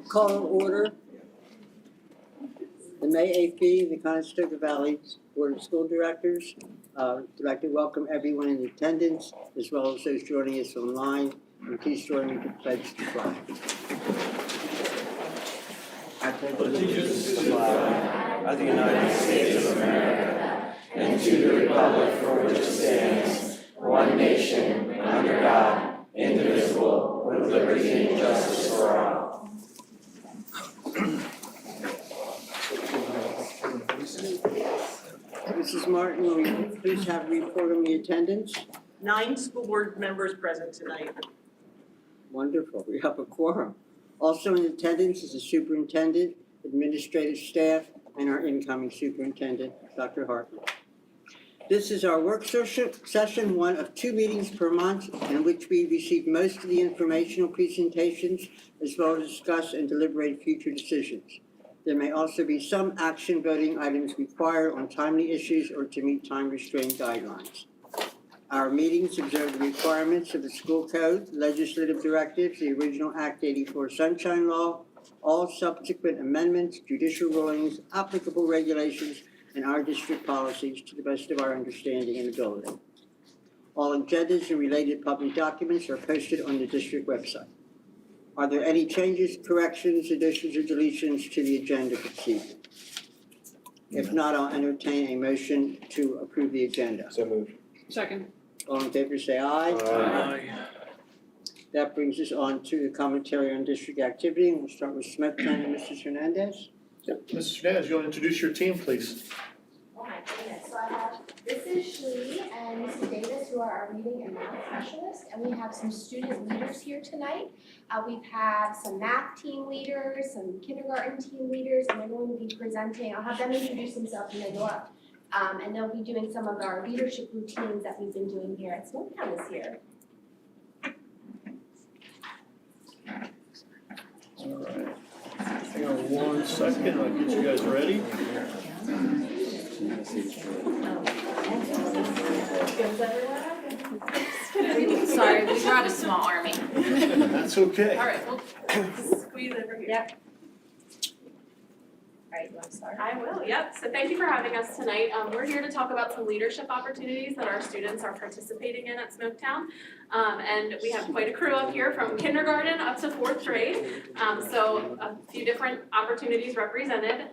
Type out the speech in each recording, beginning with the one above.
Call to order the May 8th meeting of the Conestoga Valley Board of School Directors. I'd like to welcome everyone in attendance, as well as those joining us online. And please join me to pledge the flag. I pledge allegiance to the flag of the United States of America and to the republic for which it stands, one nation, under God, indivisible, with liberty and justice for all. Mrs. Martin, will you please have a report on the attendance? 9 school board members present tonight. Wonderful, we have a quorum. Also in attendance is the superintendent, administrative staff, and our incoming superintendent, Dr. Hartman. This is our work session, one of 2 meetings per month, in which we receive most of the informational presentations, as well as discuss and deliberate future decisions. There may also be some action voting items required on timely issues or to meet time-restrained guidelines. Our meetings observe the requirements of the school code, legislative directives, the original Act 84 Sunshine Law, all subsequent amendments, judicial rulings, applicable regulations, and our district policies to the best of our understanding and ability. All agendas and related public documents are posted on the district website. Are there any changes, corrections, additions, or deletions to the agenda for this evening? If not, I'll entertain a motion to approve the agenda. So moved. Second. All in favor, say aye. Aye. That brings us on to the commentary on district activity, and we'll start with Smithtown and Mrs. Hernandez. Yep, Mrs. Hernandez, you want to introduce your team, please? Oh my goodness, so I have, this is Shlee and Mrs. Davis, who are our reading and math specialists, and we have some student leaders here tonight. We have some math team leaders, some kindergarten team leaders, and they're going to be presenting. I'll have them introduce themselves when they go up. And they'll be doing some of our leadership routines that we've been doing here at Smithtown this year. All right. Hang on 1 second, I'll get you guys ready. Sorry, we brought a small army. That's okay. All right, we'll squeeze over here. Yep. All right, you want to start? I will, yep. So thank you for having us tonight. We're here to talk about some leadership opportunities that our students are participating in at Smoketown. And we have quite a crew up here from kindergarten up to 4th grade. So a few different opportunities represented.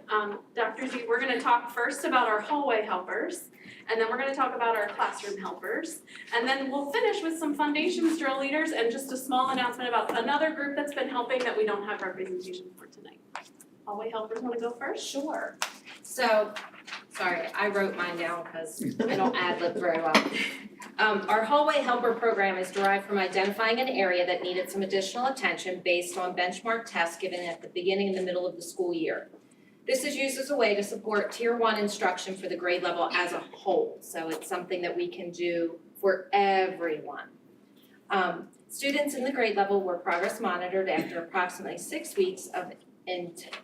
Dr. Z, we're gonna talk first about our hallway helpers, and then we're gonna talk about our classroom helpers. And then we'll finish with some foundations drill leaders and just a small announcement about another group that's been helping that we don't have representation for tonight. Hallway helpers wanna go first? Sure. So, sorry, I wrote mine down because I don't ad-lib very well. Our hallway helper program is derived from identifying an area that needed some additional attention based on benchmark tests given at the beginning and the middle of the school year. This is used as a way to support Tier 1 instruction for the grade level as a whole. So it's something that we can do for everyone. Students in the grade level were progress monitored after approximately 6 weeks of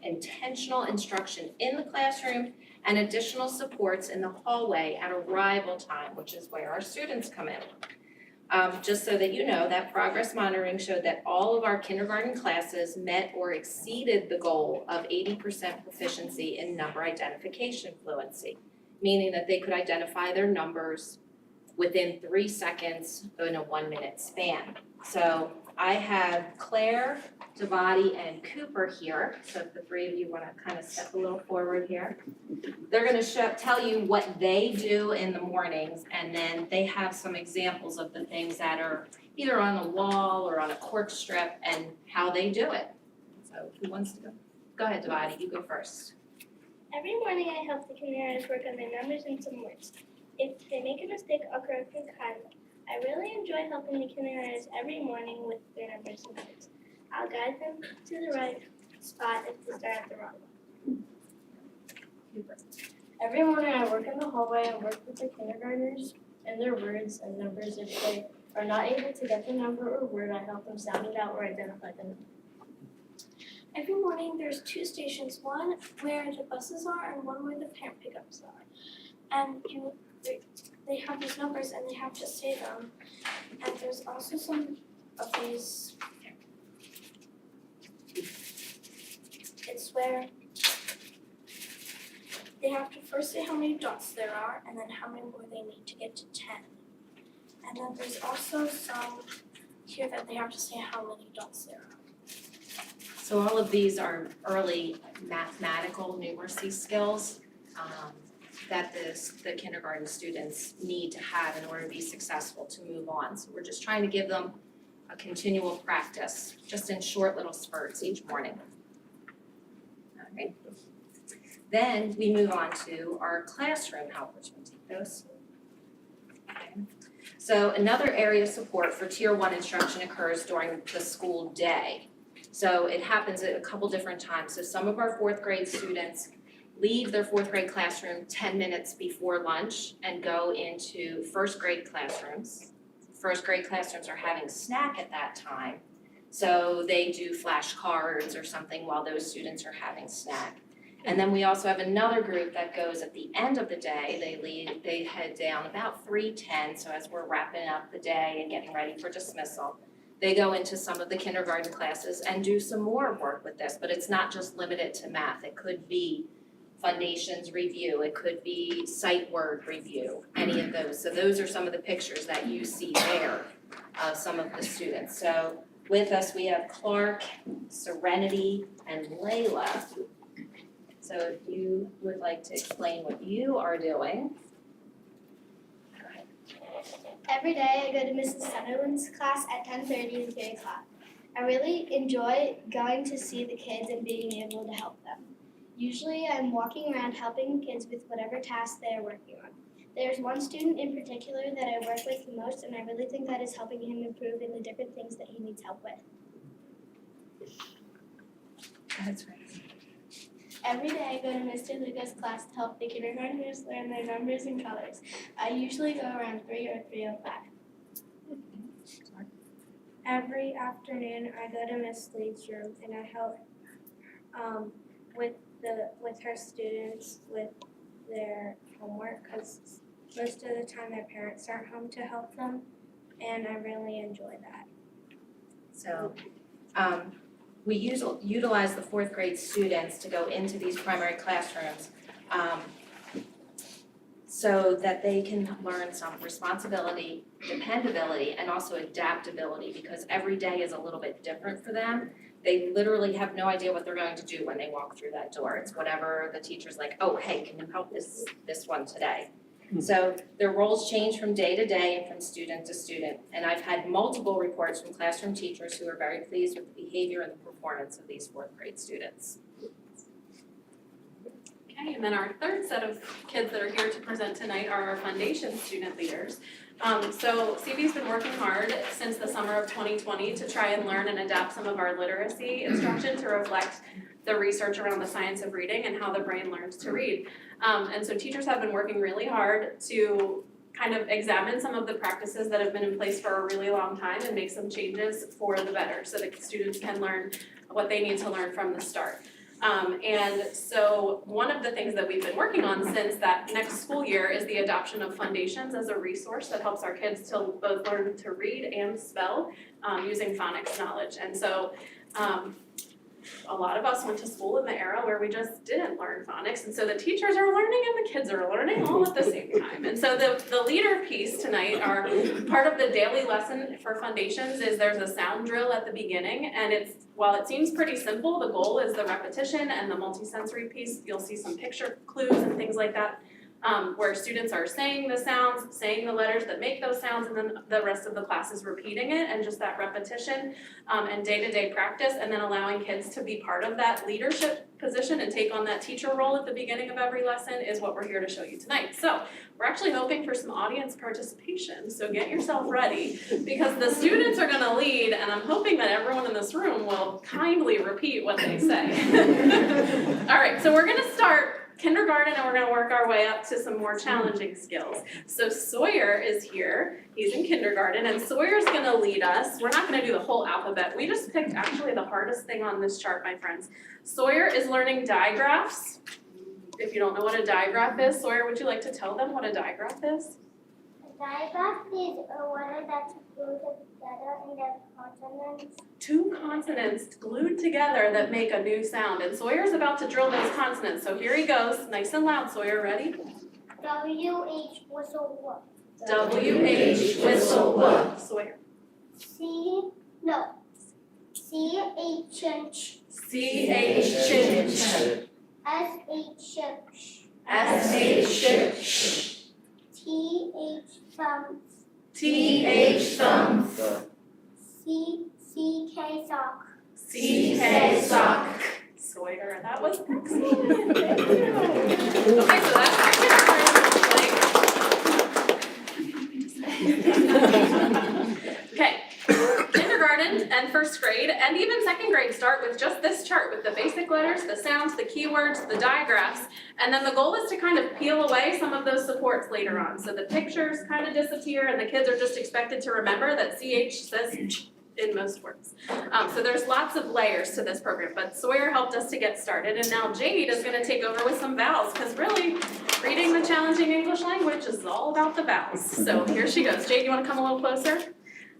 intentional instruction in the classroom and additional supports in the hallway at arrival time, which is where our students come in. Just so that you know, that progress monitoring showed that all of our kindergarten classes met or exceeded the goal of 80% proficiency in number identification fluency, meaning that they could identify their numbers within 3 seconds in a 1-minute span. So I have Claire, Devati, and Cooper here. So if the 3 of you want to kind of step a little forward here. They're going to tell you what they do in the mornings, and then they have some examples of the things that are either on a wall or on a cork strip and how they do it. So who wants to go? Go ahead, Devati, you go first. Every morning I help the kindergartners work on their numbers and some words. If they make a mistake, I'll correct them kindly. I really enjoy helping the kindergartners every morning with their numbers and words. I'll guide them to the right spot if they start at the wrong one. Every morning I work in the hallway and work with the kindergartners and their words and numbers. If they are not able to get the number or word, I help them sound it out or identify the number. Every morning there's 2 stations, one where the buses are and one where the parent pickups are. And they have these numbers and they have to say them. And there's also some of these. It's where they have to first say how many dots there are and then how many more they need to get to 10. And then there's also some here that they have to say how many dots there are. So all of these are early mathematical numeracy skills that the kindergarten students need to have in order to be successful to move on. So we're just trying to give them a continual practice, just in short little spurts each morning. All right. Then we move on to our classroom helpers. We'll take those. Okay. So another area of support for Tier 1 instruction occurs during the school day. So it happens at a couple different times. So some of our 4th grade students leave their 4th grade classroom 10 minutes before lunch and go into 1st grade classrooms. 1st grade classrooms are having snack at that time. So they do flashcards or something while those students are having snack. And then we also have another group that goes at the end of the day. They head down about 3:10, so as we're wrapping up the day and getting ready for dismissal, they go into some of the kindergarten classes and do some more work with this, but it's not just limited to math. It could be foundations review, it could be sight word review, any of those. So those are some of the pictures that you see there of some of the students. So with us, we have Clark, Serenity, and Layla. So if you would like to explain what you are doing. Go ahead. Every day I go to Mrs. Sutherland's class at 10:30 and 3 o'clock. I really enjoy going to see the kids and being able to help them. Usually I'm walking around helping kids with whatever task they are working on. There's one student in particular that I work with the most, and I really think that is helping him improve in the different things that he needs help with. That's right. Every day I go to Mr. Luca's class to help the kindergartners learn their numbers and colors. I usually go around 3 or 3:05. Every afternoon I go to Miss Lee's room and I help with her students with their homework, because most of the time their parents aren't home to help them, and I really enjoy that. So we utilize the 4th grade students to go into these primary classrooms so that they can learn some responsibility, dependability, and also adaptability, because every day is a little bit different for them. They literally have no idea what they're going to do when they walk through that door. It's whatever the teacher's like, oh, hey, can you help this one today? So their roles change from day to day and from student to student. And I've had multiple reports from classroom teachers who are very pleased with the behavior and the performance of these 4th grade students. Okay, and then our third set of kids that are here to present tonight are our foundation student leaders. So CB's been working hard since the summer of 2020 to try and learn and adapt some of our literacy instruction to reflect the research around the science of reading and how the brain learns to read. And so teachers have been working really hard to kind of examine some of the practices that have been in place for a really long time and make some changes for the better so that students can learn what they need to learn from the start. And so one of the things that we've been working on since that next school year is the adoption of Foundations as a resource that helps our kids to both learn to read and spell using phonics knowledge. And so a lot of us went to school in the era where we just didn't learn phonics, and so the teachers are learning and the kids are learning all at the same time. And so the leader piece tonight, are part of the daily lesson for Foundations is there's a sound drill at the beginning, and while it seems pretty simple, the goal is the repetition and the multisensory piece. You'll see some picture clues and things like that, where students are saying the sounds, saying the letters that make those sounds, and then the rest of the class is repeating it, and just that repetition and day-to-day practice, and then allowing kids to be part of that leadership position and take on that teacher role at the beginning of every lesson is what we're here to show you tonight. So we're actually hoping for some audience participation, so get yourself ready, because the students are gonna lead, and I'm hoping that everyone in this room will kindly repeat what they say. All right, so we're gonna start kindergarten and we're gonna work our way up to some more challenging skills. So Sawyer is here, he's in kindergarten, and Sawyer's gonna lead us. We're not gonna do the whole alphabet, we just picked actually the hardest thing on this chart, my friends. Sawyer is learning digraphs. If you don't know what a digraph is, Sawyer, would you like to tell them what a digraph is? Digraph is a word that's glued together in the consonants. Two consonants glued together that make a new sound. And Sawyer's about to drill those consonants. So here he goes. Nice and loud, Sawyer. Ready? W-H whistle what? W-H whistle what? Sawyer. C-H-H. C-H-H. S-H-H. S-H-H. T-H thumbs. T-H thumb. C-K sock. C-K sock. Sawyer, that was excellent. Thank you. Okay, so that's our kindergarten. Okay, kindergarten and first grade and even second grade start with just this chart with the basic letters, the sounds, the keywords, the digraphs, and then the goal is to kind of peel away some of those supports later on. So the pictures kind of disappear and the kids are just expected to remember that CH says ch in most words. So there's lots of layers to this program, but Sawyer helped us to get started, and now Jade is gonna take over with some vowels, because really, reading the challenging English language is all about the vowels. So here she goes. Jade, you wanna come a little closer?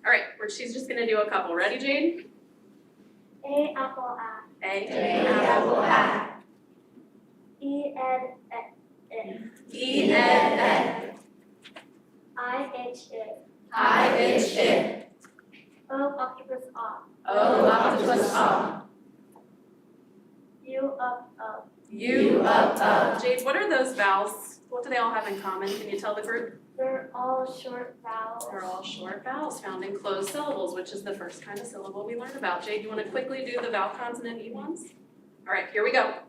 All right, she's just gonna do a couple. Ready, Jade? A apple A. A apple A. E-N-E. E-N-N. I-H-A. I-H-A. O octopus A. O octopus A. U up up. U up. Jade, what are those vowels? What do they all have in common? Can you tell the group? They're all short vowels. They're all short vowels found in closed syllables, which is the first kind of syllable we learned about. Jade, you want to quickly do the vowel consonant E ones? All right, here we go.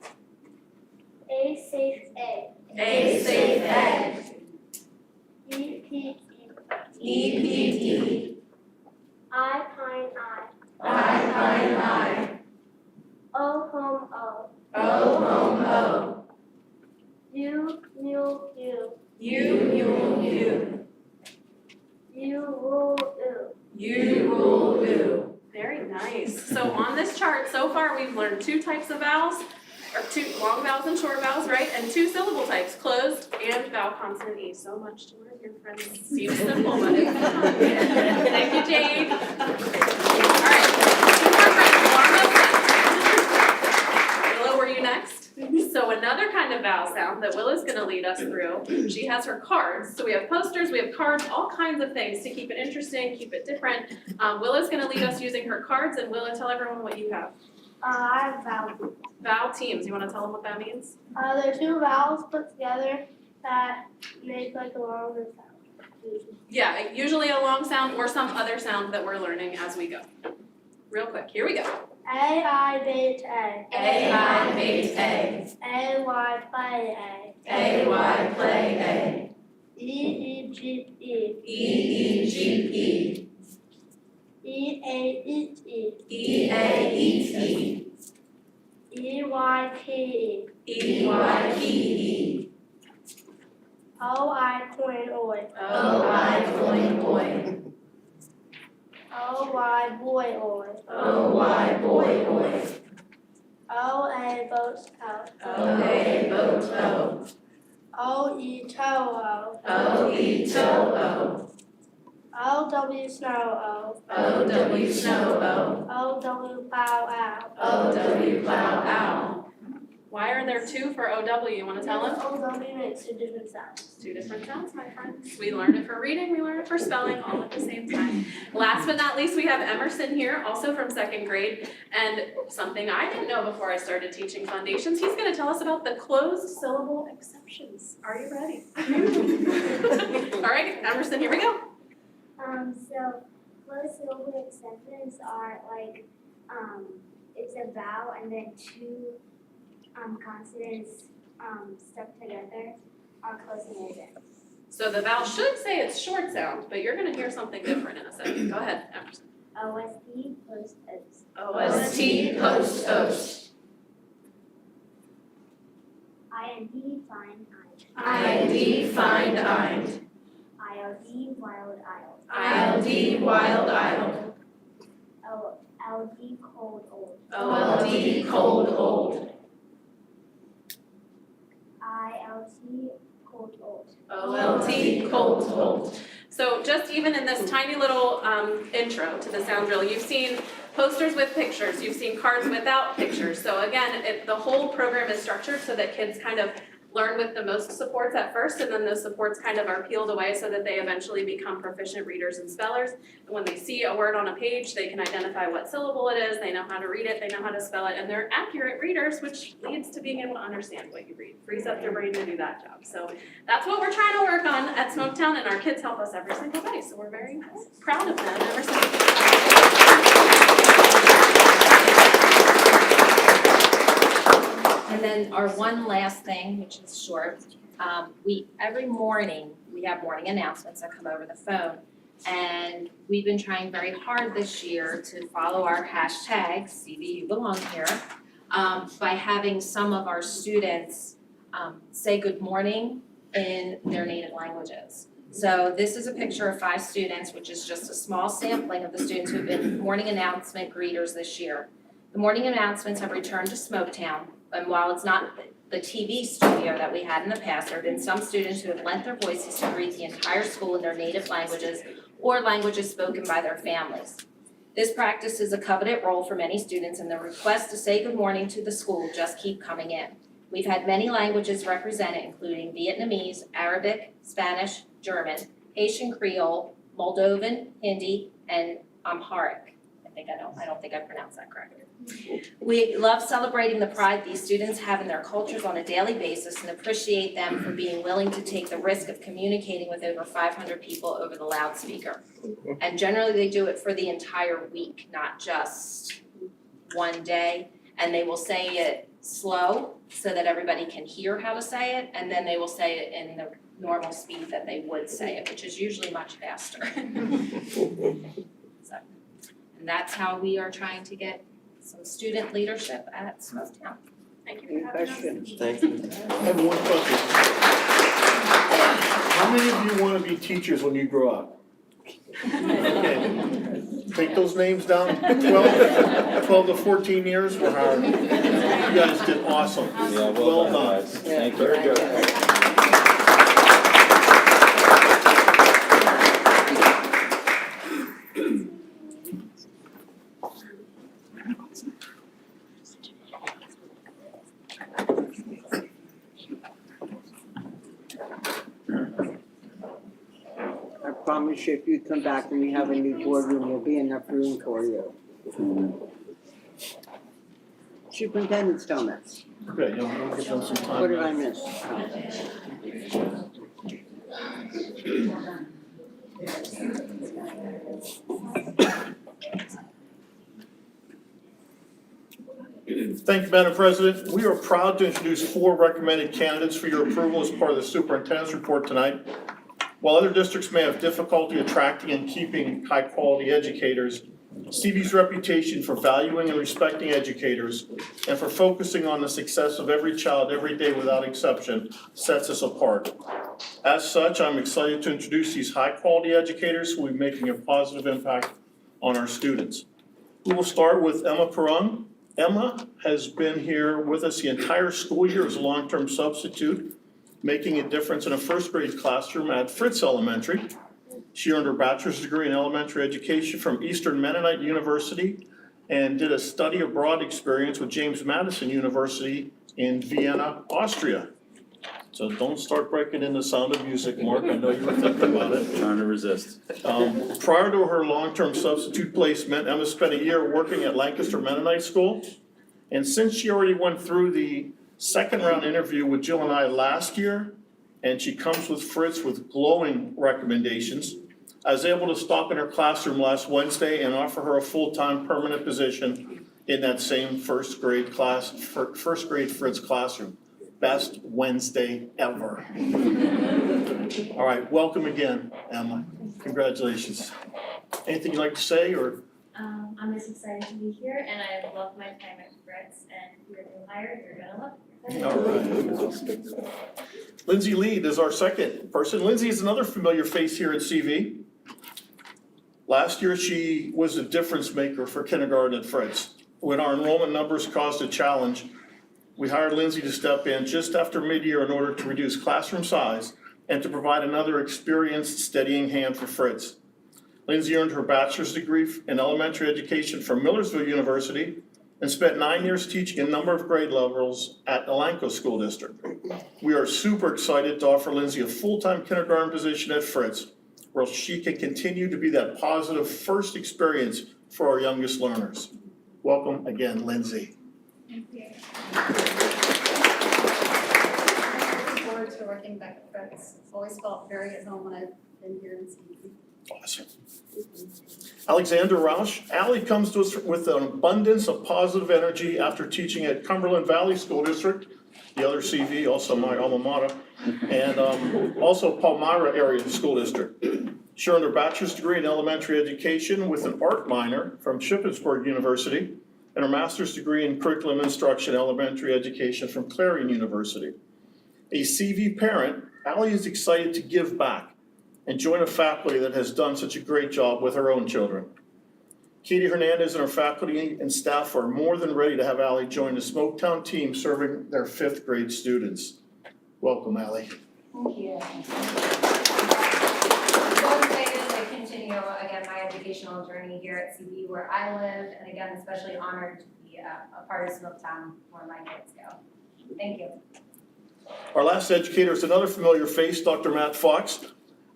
A safe A. A safe A. E-P-E. E-P-E. I pine I. I pine I. O home O. O home O. U mule U. U mule U. U rule U. U rule U. Very nice. So on this chart, so far we've learned two types of vowels, or two long vowels and short vowels, right? And two syllable types, closed and vowel consonant E. So much to learn here, friends. Seems simple, but it's not. Thank you, Jade. All right, two more friends, almost done. Willow, were you next? So another kind of vowel sound that Willow's gonna lead us through, she has her cards. So we have posters, we have cards, all kinds of things to keep it interesting, keep it different. Willow's gonna lead us using her cards, and Willow, tell everyone what you have. I have vowel. Vowel teams, you wanna tell them what that means? They're two vowels put together that make like a longer sound. Yeah, usually a long sound or some other sound that we're learning as we go. Real quick, here we go. A-I bait A. A-I bait A. A-Y play A. A-Y play E-E-G-E. A. E-E-G-E. E-A-E-E. E-A-E-T. E-Y-P-E. E-Y-P-E. O-I coin oi. O-I coin oi. O-Y boy oi. O-Y boy oi. O-A boat out. O-A boat o. O-E toe-o. O-E toe o. O-W snow-o. O-W snow o. O-W plow-ow. O-W plow ow. Why are there two for O-W? You wanna tell them? O-W makes two different sounds. Two different sounds, my friends. We learned it for reading, we learned it for spelling, all at the same time. Last but not least, we have Emerson here, also from second grade, and something I didn't know before I started teaching foundations. He's gonna tell us about the closed syllable exceptions. Are you ready? All right, Emerson, here we go. So closed syllable exceptions are like, it's a vowel and then two consonants stuck together are closing it in. So the vowel should say it's short sound, but you're gonna hear something different in a second. Go ahead, Emerson. O-S-T post oats. O-S-T post oast. I-N-D find eind. I-N-D find eind. I-L-D wild isle. I-L-D wild isle. O-L-D cold old. O-L-D cold old. I-L-T cold old. O-L-T cold old. So just even in this tiny little intro to the sound drill, you've seen posters with pictures, you've seen cards without pictures. So again, the whole program is structured so that kids kind of learn with the most supports at first, and then those supports kind of are peeled away so that they eventually become proficient readers and spellers. And when they see a word on a page, they can identify what syllable it is, they know how to read it, they know how to spell it, and they're accurate readers, which leads to being able to understand what you read. Frees up their brain to do that job. So that's what we're trying to work on at Smoketown, and our kids help us every single day, so we're very proud of them every single day. And then our one last thing, which is short, every morning, we have morning announcements that come over the phone. And we've been trying very hard this year to follow our hashtag, CV You Belong Here, by having some of our students say good morning in their native languages. So this is a picture of 5 students, which is just a small sampling of the students who have been morning announcement greeters this year. The morning announcements have returned to Smoketown, and while it's not the TV studio that we had in the past, there have been some students who have lent their voices to greet the entire school in their native languages or languages spoken by their families. This practice is a coveted role for many students, and the requests to say good morning to the school just keep coming in. We've had many languages represented, including Vietnamese, Arabic, Spanish, German, Haitian Creole, Moldovan, Hindi, and Amharic. I don't think I pronounced that correctly. We love celebrating the pride these students have in their cultures on a daily basis and appreciate them for being willing to take the risk of communicating with over 500 people over the loudspeaker. And generally they do it for the entire week, not just one day. And they will say it slow so that everybody can hear how to say it, and then they will say it in the normal speed that they would say it, which is usually much faster. So, and that's how we are trying to get some student leadership at Smoketown. Thank you Any for having us. questions? Thank you. I have one question. How many of you want to be teachers when you grow up? Okay. Take those names down. 12 to 14 years were hard. You guys did awesome. Yeah, well done, guys. Thank you. Very good. I promise you, if you come back and we have a new boardroom, there'll be enough room for you. Superintendent's comments. Okay, you'll give them some time. What did I miss? Thank you, Madam President. We are proud to introduce 4 recommended candidates for your approval as part of the superintendent's report tonight. While other districts may have difficulty attracting and keeping high-quality educators, CV's reputation for valuing and respecting educators and for focusing on the success of every child every day without exception sets us apart. As such, I'm excited to introduce these high-quality educators who will be making a positive impact on our students. We will start with Emma Perung. Emma has been here with us the entire school year as a long-term substitute, making a difference in a first grade classroom at Fritz Elementary. She earned her bachelor's degree in elementary education from Eastern Mennonite University and did a study abroad experience with James Madison University in Vienna, Austria. So don't start breaking into Sound of Music, Mark, I know you were thinking about it. Trying to resist. Prior to her long-term substitute placement, Emma spent a year working at Lancaster Mennonite School. And since she already went through the second round interview with Jill and I last year, and she comes with Fritz with glowing recommendations, I was able to stop in her classroom last Wednesday and offer her a full-time permanent position in that same first grade Fritz classroom. Best Wednesday ever. All right, welcome again, Emma. Congratulations. Anything you'd like to say, or? I'm just excited to be here, and I love my time at Fritz, and if you're new hire, you're gonna love it. All right. Lindsay Lead is our second person. Lindsay is another familiar face here at CV. Last year, she was a difference maker for kindergarten at Fritz. When our enrollment numbers caused a challenge, we hired Lindsay to step in just after mid-year in order to reduce classroom size and to provide another experienced, steadying hand for Fritz. Lindsay earned her bachelor's degree in elementary education from Millersville University and spent 9 years teaching a number of grade levels at Elanco School District. We are super excited to offer Lindsay a full-time kindergarten position at Fritz, where she can continue to be that positive first experience for our youngest learners. Welcome again, Lindsay. Thank you. Looking forward to working back at Fritz. It's always felt very at home when I've been here in CEC. Awesome. Alexander Roush. Allie comes to us with an abundance of positive energy after teaching at Cumberland Valley School District, the other CV, also my alma mater, and also Palmyra Area School District. She earned her bachelor's degree in elementary education with an art minor from Shippensburg University and her master's degree in curriculum instruction elementary education from Clarion University. A CV parent, Allie is excited to give back and join a faculty that has done such a great job with her own children. Katie Hernandez and her faculty and staff are more than ready to have Allie join the Smoketown team serving their 5th grade students. Welcome, Allie. Thank you. I'm so excited to continue, again, my educational journey here at CB where I live, and again, especially honored to be a part of Smoketown where my kids go. Thank you. Our last educator is another familiar face, Dr. Matt Fox.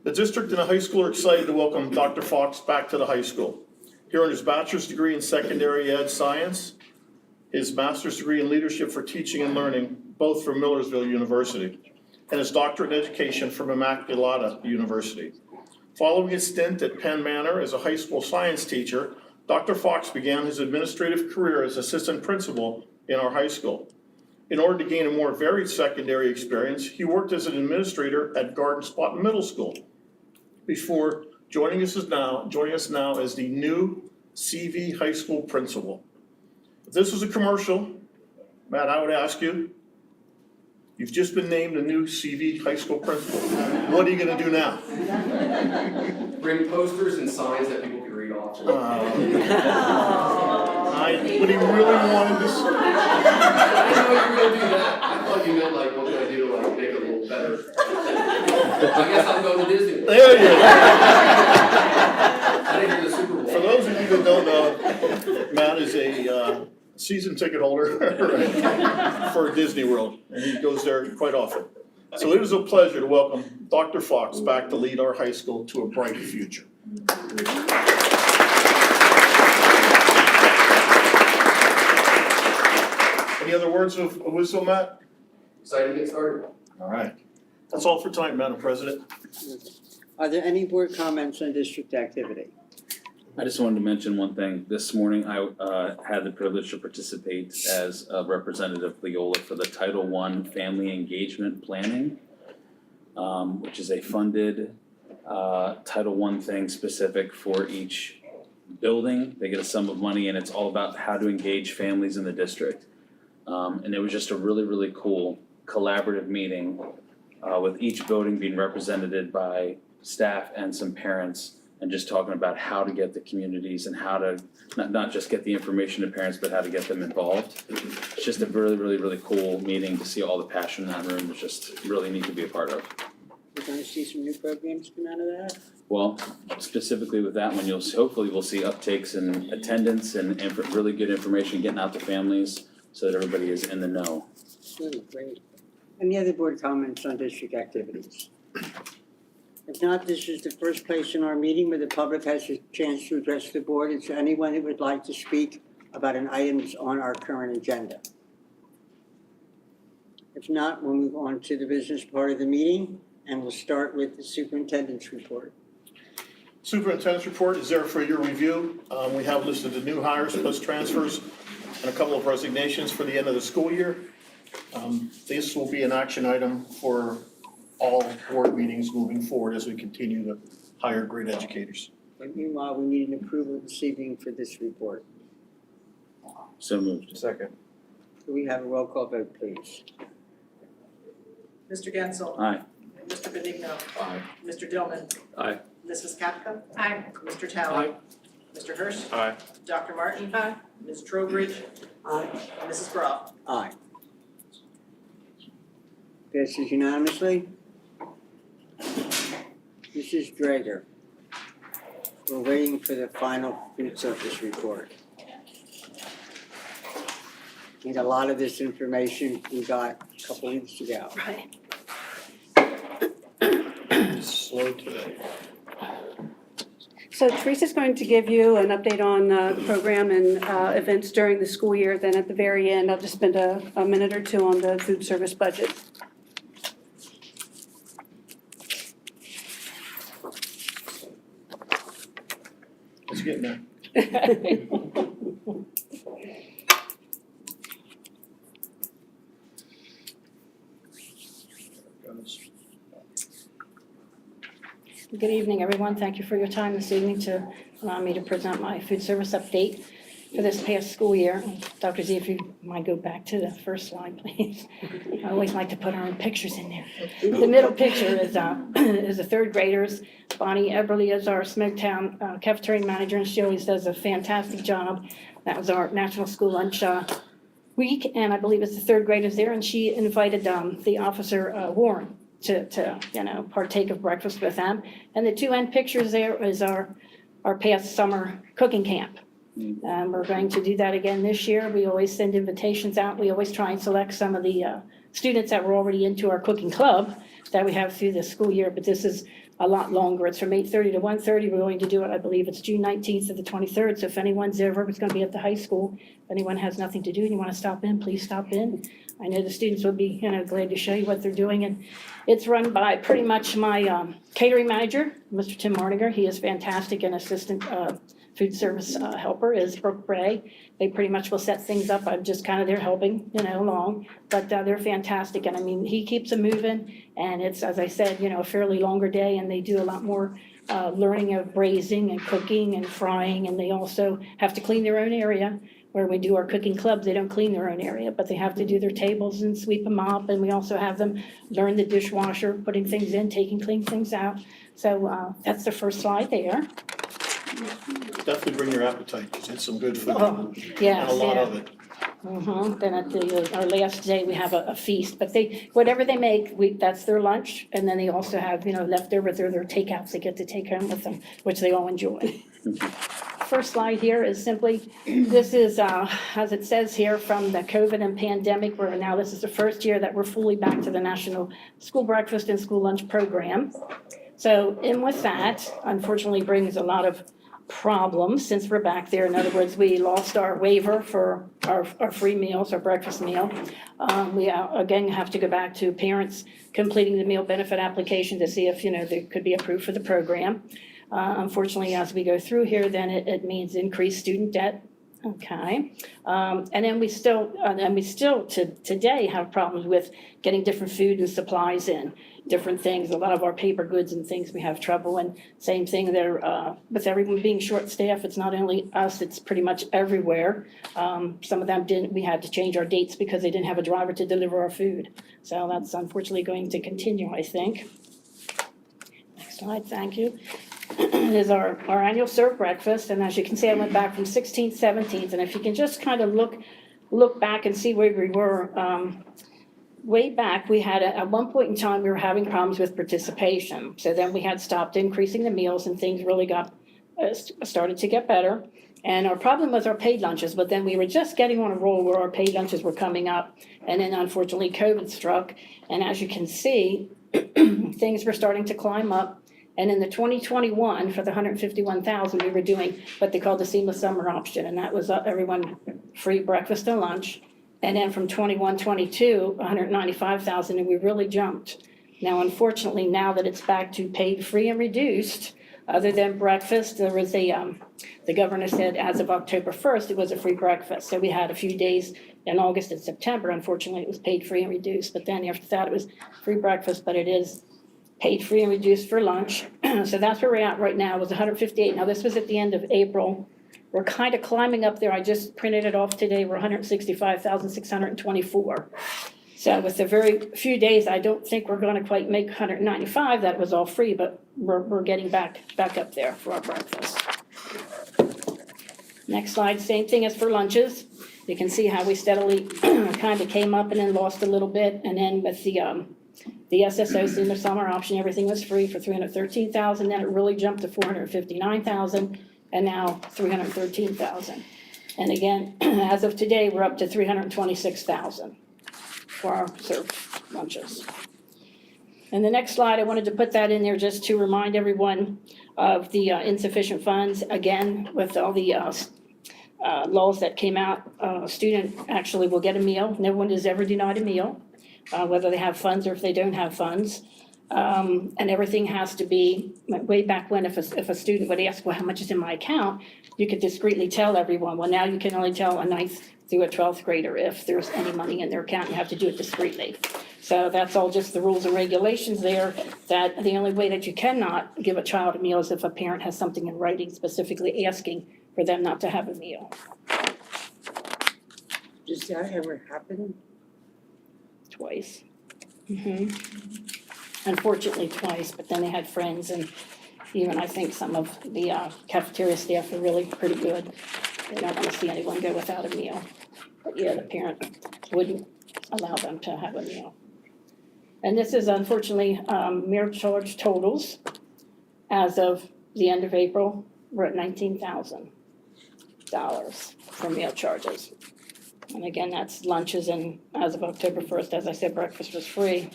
The district and the high school are excited to welcome Dr. Fox back to the high school. He earned his bachelor's degree in secondary ed science, his master's degree in leadership for teaching and learning, both from Millersville University, and his doctorate in education from Immaculata University. Following his stint at Penn Manor as a high school science teacher, Dr. Fox began his administrative career as assistant principal in our high school. In order to gain a more varied secondary experience, he worked as an administrator at Garden Spot Middle School before joining us now as the new CV High School principal. If this was a commercial, Matt, I would ask you, you've just been named the new CV High School principal. What are you gonna do now? Bring posters and signs that people can read off. What he really wanted to say. I didn't know you were gonna do that. I thought you meant like, what can I do to like make it a little better? I guess I'll go to Disney. There you go. I didn't hear the Super Bowl. For those of you that don't know, Matt is a season ticket holder right, for Disney World, and he goes there quite often. So it was a pleasure to welcome Dr. Fox back to lead our high school to a bright future. Any other words of wisdom, Matt? Excited to get started. All right. That's all for tonight, Madam President. Are there any board comments on district activity? I just wanted to mention one thing. This morning, I had the privilege to participate as a representative of Leola for the Title I Family Engagement Planning, which is a funded Title I thing specific for each building. They get a sum of money, and it's all about how to engage families in the district. And it was just a really, really cool collaborative meeting with each building being represented by staff and some parents, and just talking about how to get the communities and how to not just get the information to parents, but how to get them involved. It's just a really, really, really cool meeting to see all the passion in that room. It's just really neat to be a part of. We're gonna see some new programs come out of that? Well, specifically with that one, hopefully we'll see uptakes in attendance and really good information getting out to families so that everybody is in the know. Great. Any other board comments on district activities? If not, this is the first place in our meeting where the public has a chance to address the board. Is there anyone who would like to speak about an item that's on our current agenda? If not, we'll move on to the business part of the meeting, and we'll start with the superintendent's report. Superintendent's report is there for your review. We have listed the new hires plus transfers and a couple of resignations for the end of the school year. This will be an action item for all board meetings moving forward as we continue to hire great educators. And meanwhile, we need an approval this evening for this report. So moved. Second. Can we have a roll call vote, please? Mr. Gensel. Aye. Mr. Benigno. Aye. Mr. Dillman. Aye. Mrs. Katka. Aye. Mr. Talley. Mr. Hirsch. Aye. Dr. Martin. Aye. Ms. Trowbridge. Aye. And Mrs. Brough. Aye. Passes unanimously. Mrs. Drager. We're waiting for the final food service report. And a lot of this information we got a couple weeks ago. Right. Slow today. So Teresa's going to give you an update on the program and events during the school year. Then at the very end, I'll just spend a minute or two on the food service budget. It's getting there. Good evening, everyone. Thank you for your time this evening to allow me to present my food service update for this past school year. Dr. Z, if you might go back to the first slide, please. I always like to put our own pictures in there. The middle picture is the third graders. Bonnie Eberly is our Smoketown cafeteria manager, and she always does a fantastic job. That was our National School Lunch Week, and I believe it's the third graders there, and she invited the officer Warren to partake of breakfast with them. And the two end pictures there is our past summer cooking camp. We're going to do that again this year. We always send invitations out. We always try and select some of the students that were already into our cooking club that we have through the school year, but this is a lot longer. It's from 8:30 to 1:30. We're going to do it, I believe it's June 19th to the 23rd. So if anyone's ever, it's going to be at the high school. If anyone has nothing to do and you want to stop in, please stop in. I know the students will be, glad to show you what they're doing. And it's run by pretty much my catering manager, Mr. Tim Mardiger. He is fantastic, and assistant food service helper is Brooke Bray. They pretty much will set things up. I'm just kind of there helping, along. But they're fantastic. And I mean, he keeps them moving. And it's, as I said, a fairly longer day. And they do a lot more learning of braising and cooking and frying. And they also have to clean their own area. Where we do our cooking clubs, they don't clean their own area, but they have to do their tables and sweep them up. And we also have them learn the dishwasher, putting things in, clean things out. So that's the first slide there. Definitely bring your appetite, because it's some good food. Oh, And yes, a lot yeah. of it. Then at our last day, we have a feast, but whatever they make, that's their lunch. And then they also have, leftovers or their takeouts they get to take home with them, which they all enjoy. First slide here is simply, this is, as it says here, from the COVID and pandemic, where now this is the first year that we're fully back to the National School Breakfast and School Lunch Program. So, and with that, unfortunately brings a lot of problems since we're back there. In other words, we lost our waiver for our free meals, our breakfast meal. We again have to go back to parents completing the meal benefit application to see if, they could be approved for the program. Unfortunately, as we go through here, then it means increased student debt. Okay. And then we still today have problems with getting different food and supplies in, different things. A lot of our paper goods and things we have trouble. And same thing there with everyone being short-staffed. It's not only us, it's pretty much everywhere. Some of them we had to change our dates because they didn't have a driver to deliver our food. So that's unfortunately going to continue, I think. Next slide, thank you. Is our annual served breakfast, and as you can see, I went back from 16th, 17th, and if you can just kind of look back and see where we were, way back, we had at one point in time, we were having problems with participation. So then we had stopped increasing the meals, and things really started to get better. And our problem was our paid lunches, but then we were just getting on a roll where our paid lunches were coming up, and then unfortunately COVID struck, and as you can see, things were starting to climb up. And in the 2021, for the 151,000, we were doing what they called the seamless summer option, and that was everyone free breakfast and lunch. And then from 21-22, 195,000, and we really jumped. Now, unfortunately, now that it's back to paid free and reduced, other than breakfast, there was the governor said as of October 1st, it was a free breakfast. So we had a few days in August and September. Unfortunately, it was paid free and reduced. But then after that, it was free breakfast, but it is paid free and reduced for lunch. So that's where we're at right now. It was 158. Now, this was at the end of April. We're kind of climbing up there. I just printed it off today. We're 165,624. So with the very few days, I don't think we're going to quite make 195. That was all free, but we're getting back up there for our breakfast. Next slide, same thing as for lunches. You can see how we steadily kind of came up and then lost a little bit. And then with the The SSO senior summer option, everything was free for $313,000, then it really jumped to $459,000, and now $313,000. And again, as of today, we're up to $326,000 for our served lunches. And the next slide, I wanted to put that in there just to remind everyone of the insufficient funds. Again, with all the laws that came out, a student actually will get a meal. No one is ever denied a meal, whether they have funds or if they don't have funds. And everything has to be, way back when, if a student would ask, well, how much is in my account? You could discreetly tell everyone. Well, now you can only tell a 9th through a 12th grader if there's any money in their account. You have to do it discreetly. So that's all just the rules and regulations there, that the only way that you cannot give a child a meal is if a parent has something in writing specifically asking for them not to have a meal. Does that ever happen? Twice. Unfortunately, twice, but then they had friends, and even I think some of the cafeteria staff are really pretty good. They don't want to see anyone go without a meal. But yeah, the parent wouldn't allow them to have a meal. And this is unfortunately mere charge totals. As of the end of April, we're at $19,000 for meal charges. And again, that's lunches, and as of October 1st, as I said, breakfast was free.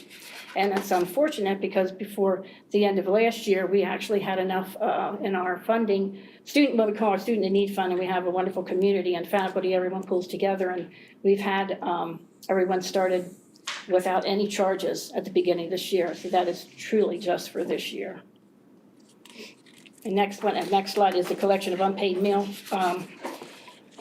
And it's unfortunate because before the end of last year, we actually had enough in our funding, what we call our student in need fund, and we have a wonderful community and faculty, everyone pulls together, and we've had everyone started without any charges at the beginning of this year. So that is truly just for this year. The next slide is the collection of unpaid meals.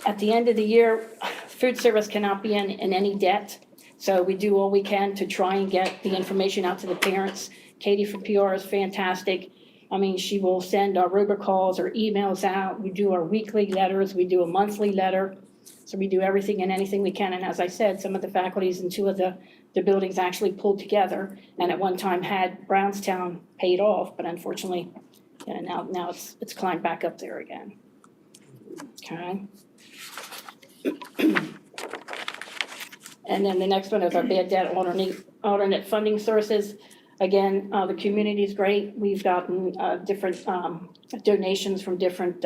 At the end of the year, food service cannot be in any debt. So we do all we can to try and get the information out to the parents. Katie from PR is fantastic. I mean, she will send our robocalls or emails out. We do our weekly letters. We do a monthly letter. So we do everything and anything we can. And as I said, some of the faculties in 2 of the buildings actually pulled together and at one time had Brownstown paid off, but unfortunately, now it's climbed back up there again. Okay. And then the next one is our bad debt alternate funding sources. Again, the community is great. We've gotten different donations from different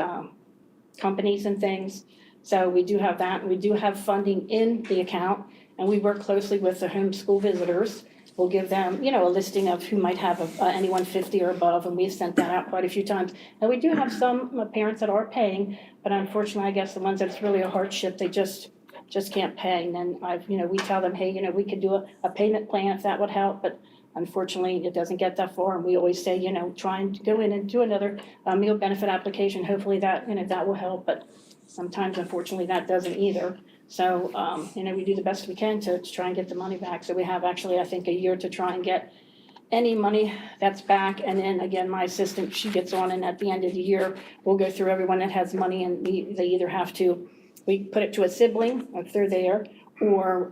companies and things. So we do have that. We do have funding in the account, and we work closely with the homeschool visitors. We'll give them, a listing of who might have anyone 50 or above, and we've sent that out quite a few times. And we do have some parents that are paying, but unfortunately, I guess the ones that it's really a hardship, they just can't pay. And then we tell them, hey, we could do a payment plan if that would help, but unfortunately, it doesn't get that far. And we always say, try and go in and do another meal benefit application. Hopefully that, that will help, but sometimes, unfortunately, that doesn't either. So, we do the best we can to try and get the money back. So we have actually, I think, a year to try and get any money that's back. And then again, my assistant, she gets on, and at the end of the year, we'll go through everyone that has money, and they either have to, we put it to a sibling if they're there, or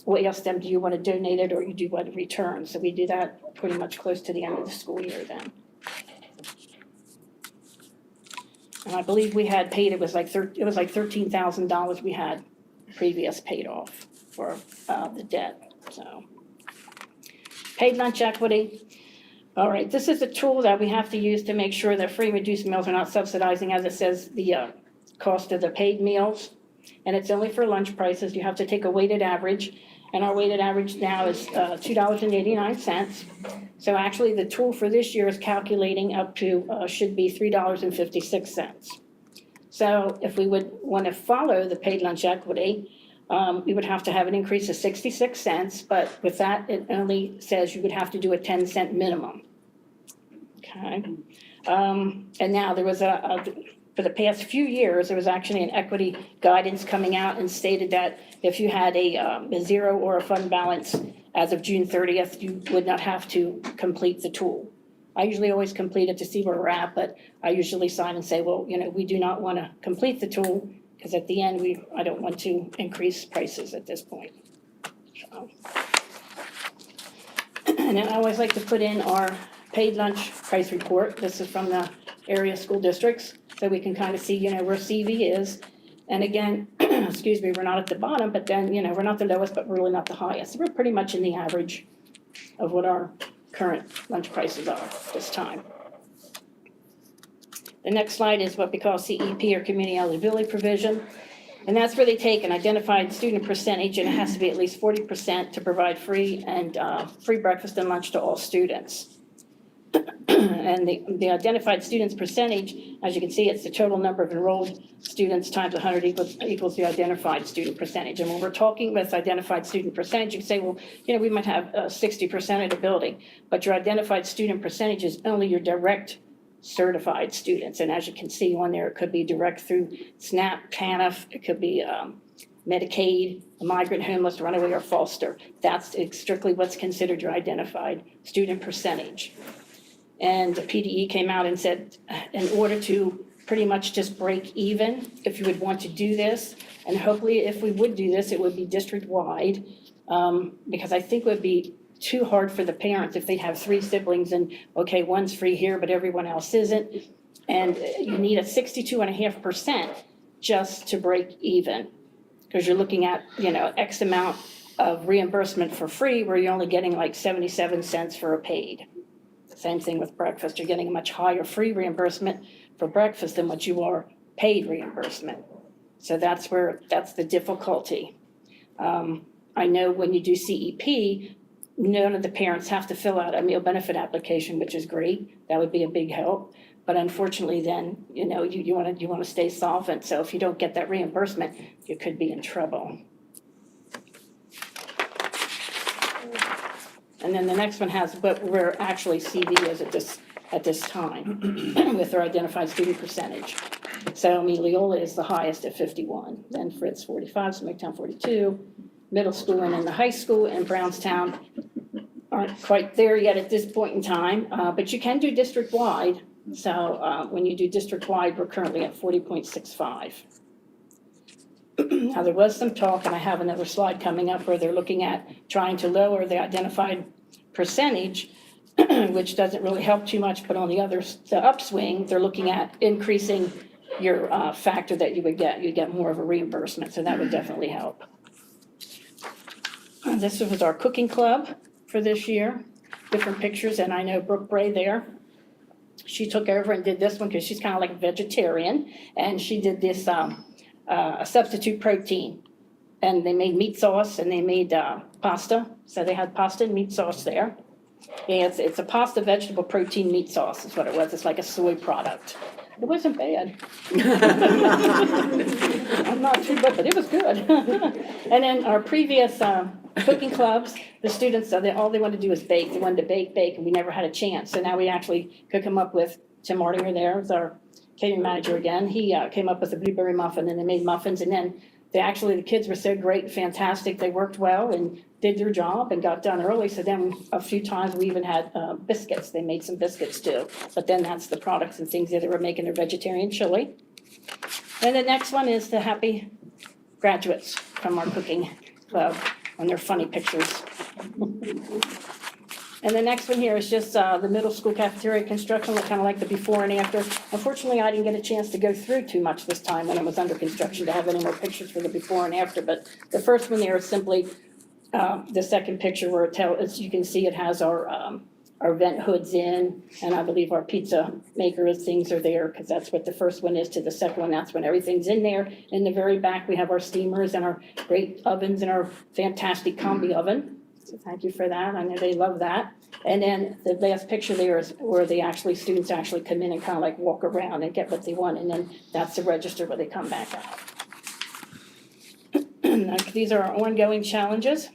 we'll ask them, do you want to donate it or you do want to return? So we do that pretty much close to the end of the school year then. And I believe we had paid, it was like $13,000 we had previous paid off for the debt, so. Paid lunch equity. All right, this is a tool that we have to use to make sure that free and reduced meals are not subsidizing, as it says, the cost of the paid meals. And it's only for lunch prices. You have to take a weighted average, and our weighted average now is $2.89. So actually, the tool for this year is calculating up to, should be $3.56. So if we would want to follow the paid lunch equity, we would have to have an increase of 66 cents, but with that, it only says you would have to do a 10-cent minimum. Okay. And now there was for the past few years, there was actually an equity guidance coming out and stated that if you had a zero or a fund balance as of June 30th, you would not have to complete the tool. I usually always complete it to see where we're at, but I usually sign and say, well, we do not want to complete the tool because at the end, I don't want to increase prices at this point. So. And then I always like to put in our paid lunch price report. This is from the area school districts, so we can kind of see, where CV is. And again, excuse me, we're not at the bottom, but then, we're not the lowest, but we're really not the highest. We're pretty much in the average of what our current lunch prices are this time. The next slide is what we call CEP, or community eligibility provision. And that's where they take an identified student percentage, and it has to be at least 40% to provide free breakfast and lunch to all students. And the identified students percentage, as you can see, it's the total number of enrolled students times 100 equals the identified student percentage. And when we're talking with identified student percentage, you can say, well, we might have 60% of the building, but your identified student percentage is only your direct certified students. And as you can see on there, it could be direct through SNAP, TANF, it could be Medicaid, a migrant, homeless, runaway, or foster. That's strictly what's considered your identified student percentage. And the PDE came out and said, in order to pretty much just break even, if you would want to do this, and hopefully if we would do this, it would be district-wide, because I think it would be too hard for the parents if they have 3 siblings and, okay, one's free here, but everyone else isn't. And you need a 62.5% just to break even, because you're looking at, X amount of reimbursement for free, where you're only getting like 77 cents for a paid. Same thing with breakfast. You're getting a much higher free reimbursement for breakfast than what you are paid reimbursement. So that's the difficulty. I know when you do CEP, none of the parents have to fill out a meal benefit application, which is great. That would be a big help. But unfortunately then, you want to stay solvent. So if you don't get that reimbursement, you could be in trouble. And then the next one has what we're actually CD is at this time with our identified student percentage. So Leola is the highest at 51, then Fritz 45, Smithtown 42, middle school and then the high school and Brownstown aren't quite there yet at this point in time, but you can do district-wide. So when you do district-wide, we're currently at 40.65. Now, there was some talk, and I have another slide coming up, where they're looking at trying to lower the identified percentage, which doesn't really help too much, but on the upswing, they're looking at increasing your factor that you would get. You'd get more of a reimbursement, so that would definitely help. This was our cooking club for this year, different pictures, and I know Brooke Bray there. She took over and did this one because she's kind of like a vegetarian, and she did this a substitute protein, and they made meat sauce and they made pasta. So they had pasta and meat sauce there. Yeah, it's a pasta vegetable protein meat sauce is what it was. It's like a soy product. It wasn't bad. I'm not too good, but it was good. And then our previous cooking clubs, the students, all they wanted to do was bake. They wanted to bake, and we never had a chance. So now we actually could come up with, Tim Martinger there was our catering manager again. He came up with a blueberry muffin, and they made muffins. And then the kids were so great and fantastic. They worked well and did their job and got done early. So then a few times we even had biscuits. They made some biscuits too. But then that's the products and things that they were making, their vegetarian chili. And the next one is the happy graduates from our cooking club on their funny pictures. And the next one here is just the middle school cafeteria construction, kind of like the before and after. Unfortunately, I didn't get a chance to go through too much this time when it was under construction to have any more pictures for the before and after. But the first one there is simply the second picture where as you can see, it has our vent hoods in, and I believe our pizza maker things are there, because that's what the first one is to the second one. That's when everything's in there. In the very back, we have our steamers and our great ovens and our fantastic combi oven. So thank you for that. I know they love that. And then the last picture there is where students actually come in and kind of like walk around and get what they want. And then that's the register where they come back out. These are our ongoing challenges.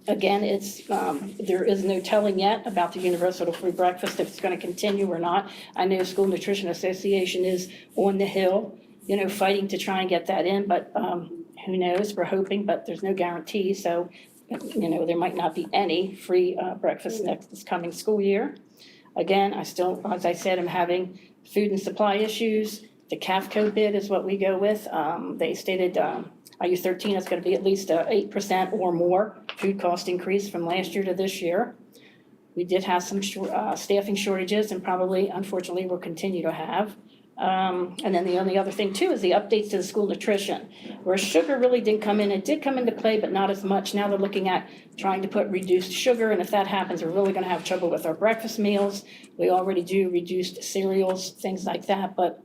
Again, there is no telling yet about the universal free breakfast, if it's going to continue or not. I know School Nutrition Association is on the Hill, fighting to try and get that in, but who knows? We're hoping, but there's no guarantee. So, there might not be any free breakfast this coming school year. Again, as I said, I'm having food and supply issues. The CAFCO bid is what we go with. They stated IU13 is going to be at least 8% or more food cost increase from last year to this year. We did have some staffing shortages, and probably, unfortunately, we'll continue to have. And then the only other thing too is the updates to the school nutrition, where sugar really didn't come in. It did come into play, but not as much. Now they're looking at trying to put reduced sugar, and if that happens, we're really gonna have trouble with our breakfast meals. We already do reduced cereals, things like that, but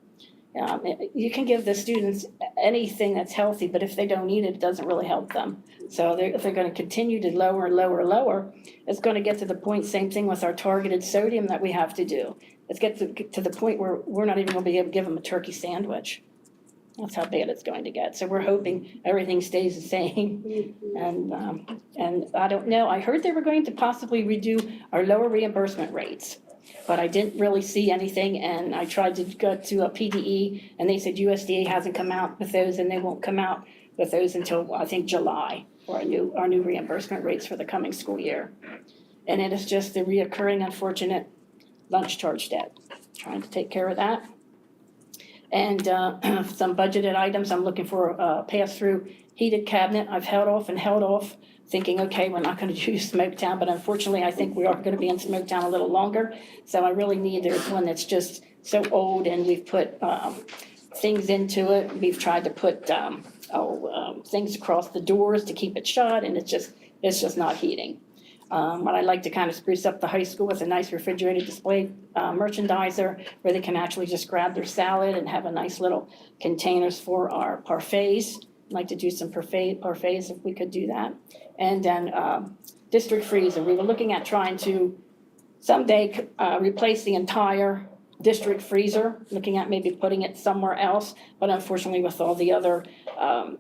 you can give the students anything that's healthy, but if they don't eat it, it doesn't really help them. So if they're gonna continue to lower and lower and lower, it's gonna get to the point, same thing with our targeted sodium that we have to do. Let's get to the point where we're not even gonna be able to give them a turkey sandwich. That's how bad it's going to get. So we're hoping everything stays the same. And I don't know, I heard they were going to possibly redo our lower reimbursement rates, but I didn't really see anything, and I tried to go to a PDE, and they said USDA hasn't come out with those, and they won't come out with those until, I think, July, for our new reimbursement rates for the coming school year. And it is just the reoccurring unfortunate lunch charge debt, trying to take care of that. And some budgeted items, I'm looking for a pass-through heated cabinet. I've held off, thinking, okay, we're not gonna do Smoketown, but unfortunately, I think we are gonna be in Smoketown a little longer. So I really need, there's one that's just so old, and we've put things into it. We've tried to put things across the doors to keep it shut, and it's just not heating. But I'd like to kind of spruce up the high school with a nice refrigerated display merchandiser where they can actually just grab their salad and have a nice little containers for our parfaits. I'd like to do some parfaits if we could do that. And then district freezer. We were looking at trying to someday replace the entire district freezer, looking at maybe putting it somewhere else, but unfortunately with all the other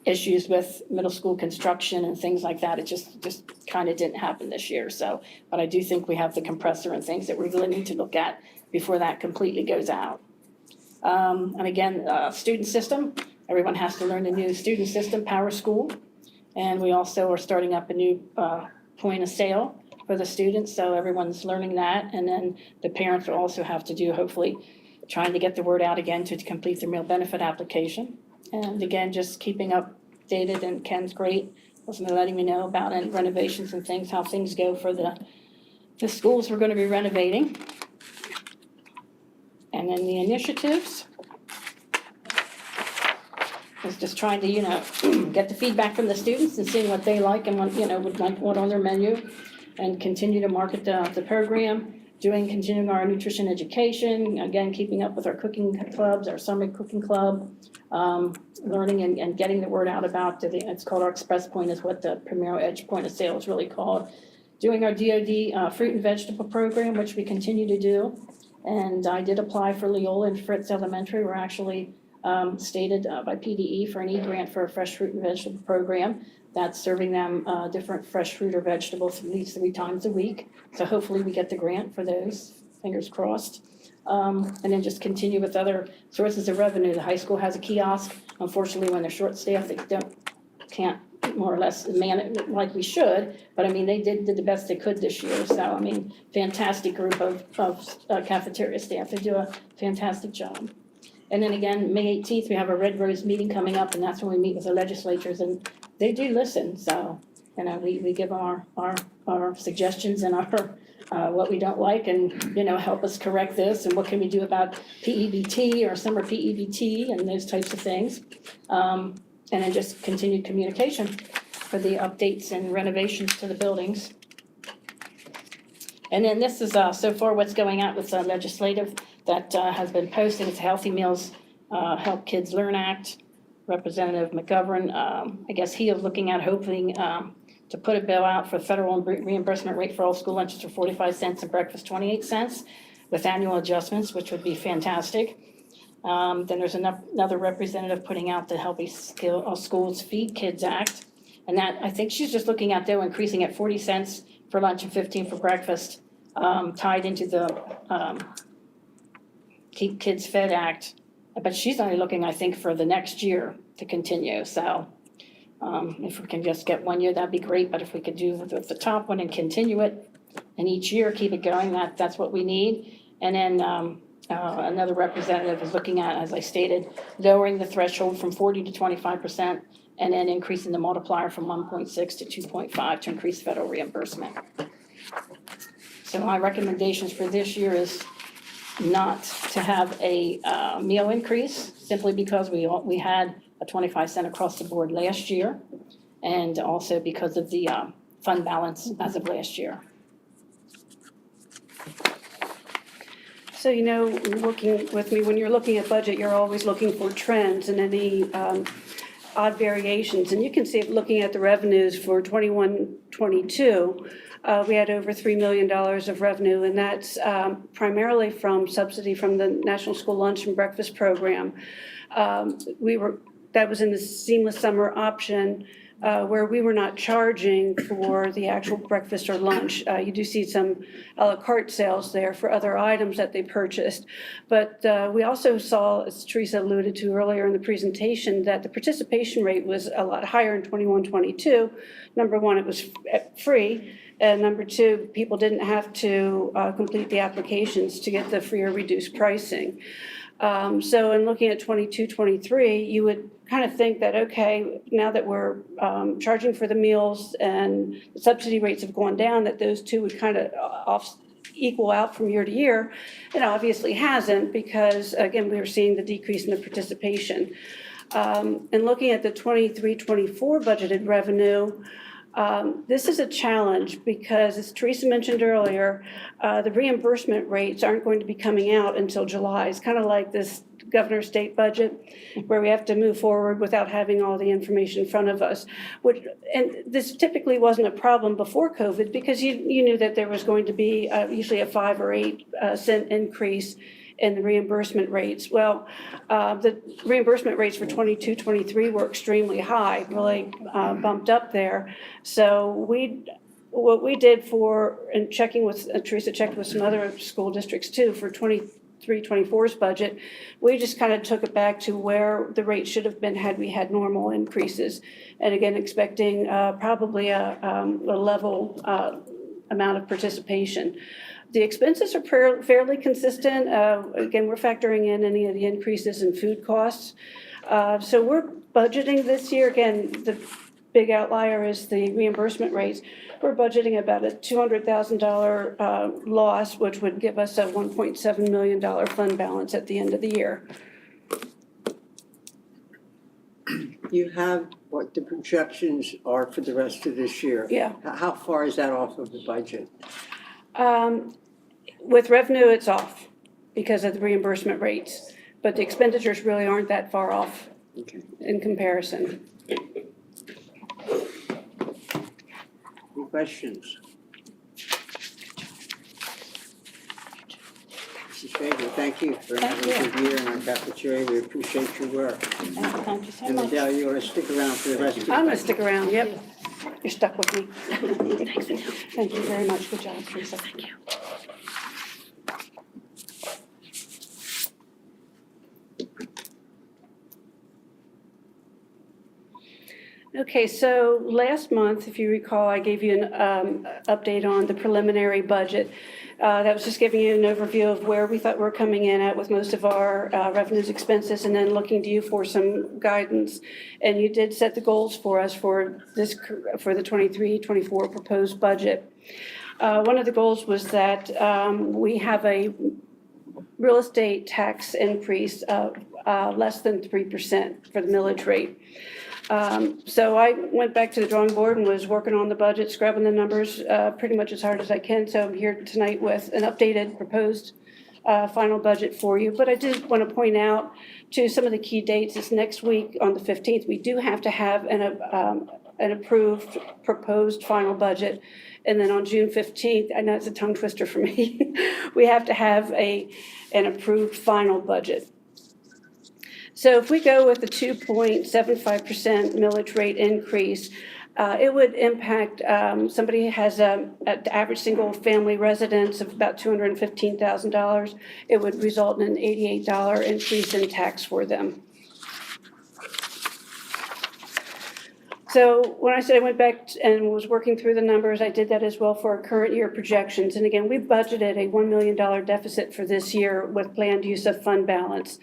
issues with middle school construction and things like that, it just kind of didn't happen this year. So, but I do think we have the compressor and things that we really need to look at before that completely goes out. And again, student system, everyone has to learn the new student system, Power School. And we also are starting up a new point of sale for the students, so everyone's learning that. And then the parents will also have to do, hopefully, trying to get the word out again to complete their meal benefit application. And again, just keeping updated, and Ken's great, was letting me know about any renovations and things, how things go for the schools we're gonna be renovating. And then the initiatives is just trying to, get the feedback from the students and seeing what they like and what, would like what on their menu, and continue to market the program, continuing our nutrition education, again, keeping up with our cooking clubs, our summer cooking club, learning and getting the word out about it's called our Express Point, is what the Premier Edge point of sale is really called. Doing our DoD fruit and vegetable program, which we continue to do. And I did apply for Leola and Fritz Elementary. We're actually stated by PDE for an E-grant for a fresh fruit and vegetable program. That's serving them different fresh fruit or vegetables at least 3 times a week. So hopefully we get the grant for those, fingers crossed. And then just continue with other sources of revenue. The high school has a kiosk. Unfortunately, when they're short-staffed, they can't more or less man it like we should. But I mean, they did the best they could this year. So I mean, fantastic group of cafeteria staff. They do a fantastic job. And then again, May 18th, we have a Red Rose meeting coming up, and that's when we meet with the legislatures, and they do listen. So, we give them our suggestions and our what we don't like, and, help us correct this, and what can we do about PEBT or summer PEBT and those types of things. And then just continued communication for the updates and renovations to the buildings. And then this is so far what's going out with legislative that has been posted. It's Healthy Meals Help Kids Learn Act. Representative McGovern, I guess he is looking at hoping to put a bill out for federal reimbursement rate for all school lunches for 45 cents and breakfast 28 cents with annual adjustments, which would be fantastic. Then there's another representative putting out the Healthy Schools Feed Kids Act. And that, I think she's just looking at, though, increasing at 40 cents for lunch and 15 for breakfast, tied into the Keep Kids Fed Act. But she's only looking, I think, for the next year to continue. So if we can just get 1 year, that'd be great. But if we could do the top one and continue it, and each year keep it going, that's what we need. And then another representative is looking at, as I stated, lowering the threshold from 40 to 25%, and then increasing the multiplier from 1.6 to 2.5 to increase federal reimbursement. So my recommendations for this year is not to have a meal increase, simply because we had a 25-cent across the board last year, and also because of the fund balance as of last year. So, you know, working with me, when you're looking at budget, you're always looking for trends and any odd variations. And you can see, looking at the revenues for 21-22, we had over $3 million of revenue, and that's primarily from subsidy from the National School Lunch and Breakfast Program. That was in the seamless summer option, where we were not charging for the actual breakfast or lunch. You do see some a la carte sales there for other items that they purchased. But we also saw, as Teresa alluded to earlier in the presentation, that the participation rate was a lot higher in 21-22. Number one, it was free. And number two, people didn't have to complete the applications to get the free or reduced pricing. So in looking at 22-23, you would kind of think that, okay, now that we're charging for the meals and the subsidy rates have gone down, that those two would kind of equal out from year to year. It obviously hasn't, because again, we're seeing the decrease in the participation. And looking at the 23-24 budgeted revenue, this is a challenge because, as Teresa mentioned earlier, the reimbursement rates aren't going to be coming out until July. It's kind of like this governor's state budget, where we have to move forward without having all the information in front of us. And this typically wasn't a problem before COVID, because you knew that there was going to be usually a 5 or 8 cent increase in the reimbursement rates. Well, the reimbursement rates for 22-23 were extremely high, really bumped up there. So what we did and checking with, Teresa checked with some other school districts too, for 23-24's budget, we just kind of took it back to where the rate should have been had we had normal increases. And again, expecting probably a level amount of participation. The expenses are fairly consistent. Again, we're factoring in any of the increases in food costs. So we're budgeting this year, again, the big outlier is the reimbursement rates. We're budgeting about a $200,000 loss, which would give us a $1.7 million fund balance at the end of the year. You have what the projections are for the rest of this year. Yeah. How far is that off of the budget? With revenue, it's off because of the reimbursement rates, but the expenditures really aren't that far off in comparison. Any questions? Mrs. Faber, thank you for having a good year in our cafeteria. We appreciate your work. Thank you so And much. Adele, you want to stick around for the rest of the I'm going to stick around, yep. You're stuck with me. Thank you very much. Good job, Teresa. Thank you. Okay, so last month, if you recall, I gave you an update on the preliminary budget. That was just giving you an overview of where we thought we're coming in at with most of our revenues, expenses, and then looking to you for some guidance. And you did set the goals for us for the 23-24 proposed budget. One of the goals was that we have a real estate tax increase of less than 3% for the millage rate. So I went back to the drawing board and was working on the budget, scrubbing the numbers pretty much as hard as I can. So I'm here tonight with an updated proposed final budget for you. But I did want to point out to some of the key dates. It's next week on the 15th. We do have to have an approved proposed final budget. And then on June 15th, I know it's a tongue twister for me, we have to have an approved final budget. So if we go with the 2.75% millage rate increase, it would impact somebody who has an average single family residence of about $215,000. It would result in an $88 increase in tax for them. So when I said I went back and was working through the numbers, I did that as well for our current year projections. And again, we budgeted a $1 million deficit for this year with planned use of fund balance.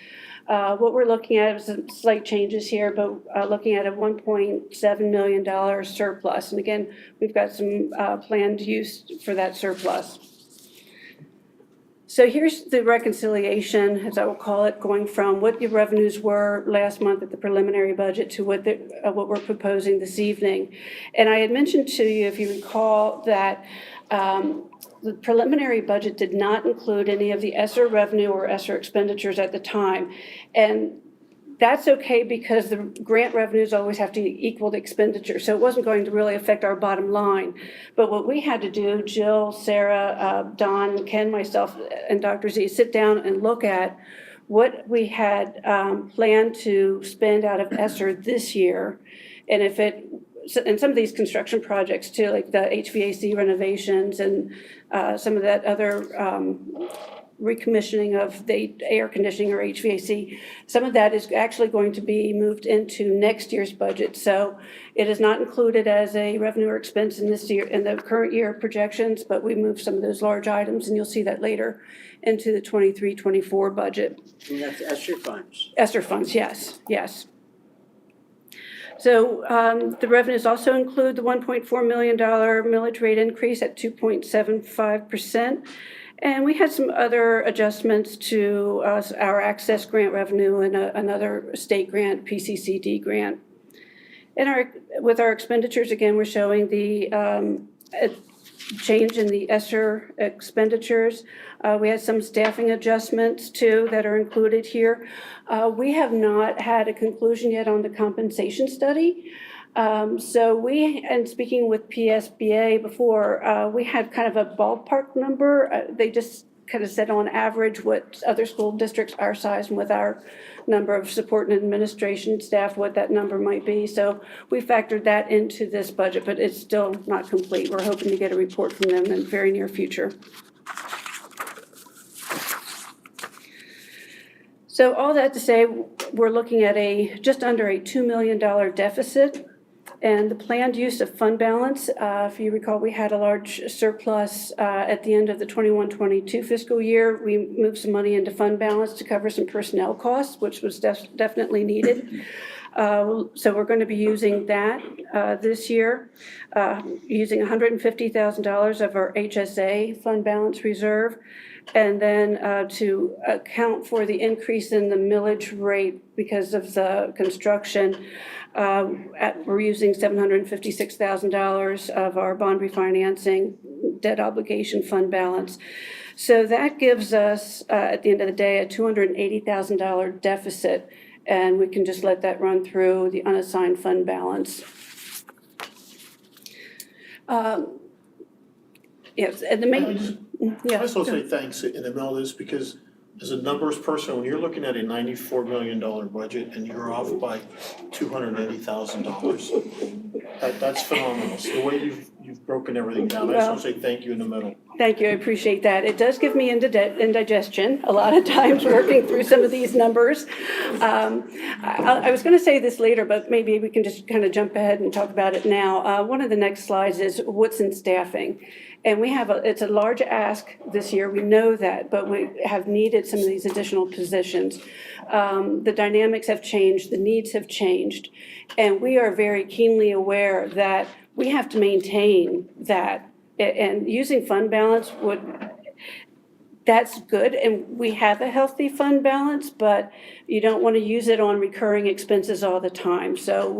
What we're looking at is some slight changes here, but looking at a $1.7 million surplus. And again, we've got some planned use for that surplus. So here's the reconciliation, as I will call it, going from what your revenues were last month at the preliminary budget to what we're proposing this evening. And I had mentioned to you, if you recall, that the preliminary budget did not include any of the ESSER revenue or ESSER expenditures at the time. And that's okay because the grant revenues always have to equal the expenditure. So it wasn't going to really affect our bottom line. But what we had to do, Jill, Sarah, Don, Ken, myself, and Dr. Z, sit down and look at what we had planned to spend out of ESSER this year. And if it, and some of these construction projects too, like the HVAC renovations and some of that other recommissioning of the air conditioning or HVAC, some of that is actually going to be moved into next year's budget. So it is not included as a revenue or expense in this year, in the current year projections, but we moved some of those large items, and you'll see that later into the 23-24 budget. And that's ESSER funds. ESSER funds, yes, yes. So the revenues also include the $1.4 million millage rate increase at 2.75%. And we had some other adjustments to our access grant revenue and another state grant, PCCD grant. And with our expenditures, again, we're showing the change in the ESSER expenditures. We had some staffing adjustments too that are included here. We have not had a conclusion yet on the compensation study. So and speaking with PSBA before, we had kind of a ballpark number. They just kind of said on average what other school districts our size and with our number of support and administration staff, what that number might be. So we factored that into this budget, but it's still not complete. We're hoping to get a report from them in the very near future. So all that to say, we're looking at just under a $2 million deficit. And the planned use of fund balance, if you recall, we had a large surplus at the end of the 21-22 fiscal year. We moved some money into fund balance to cover some personnel costs, which was definitely needed. So we're going to be using that this year, using $150,000 of our HSA fund balance reserve. And then to account for the increase in the millage rate because of the construction, we're using $756,000 of our bond refinancing debt obligation fund balance. So that gives us, at the end of the day, a $280,000 deficit, and we can just let that run through the unassigned fund balance. Yes, and the main. I just want to say thanks in the middle of this, because as a numbers person, when you're looking at a $94 million budget and you're off by $280,000, that's phenomenal. So the way you've broken everything down, I just want to say thank you in the middle. Thank you, I appreciate that. It does give me indigestion a lot of times working through some of these numbers. I was going to say this later, but maybe we can just kind of jump ahead and talk about it now. One of the next slides is what's in staffing. And we have it's a large ask this year, we know that, but we have needed some of these additional positions. The dynamics have changed, the needs have changed, and we are very keenly aware that we have to maintain that. And using fund balance that's good, and we have a healthy fund balance, but you don't want to use it on recurring expenses all the time. So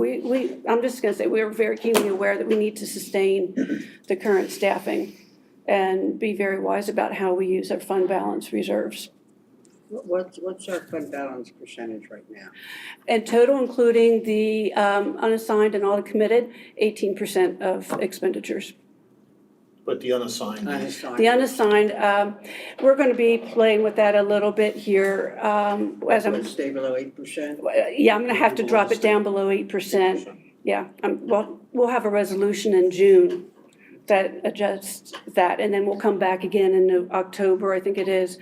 I'm just going to say we're very keenly aware that we need to sustain the current staffing and be very wise about how we use our fund balance reserves. What's our fund balance percentage right now? And total, including the unassigned and all the committed, 18% of expenditures. But the unassigned. The unassigned, we're going to be playing with that a little bit here. As I'm stay below 8%? Yeah, I'm going to have to drop it down below 8%. Yeah, we'll have a resolution in June that adjusts that, and then we'll come back again in October, I think it is,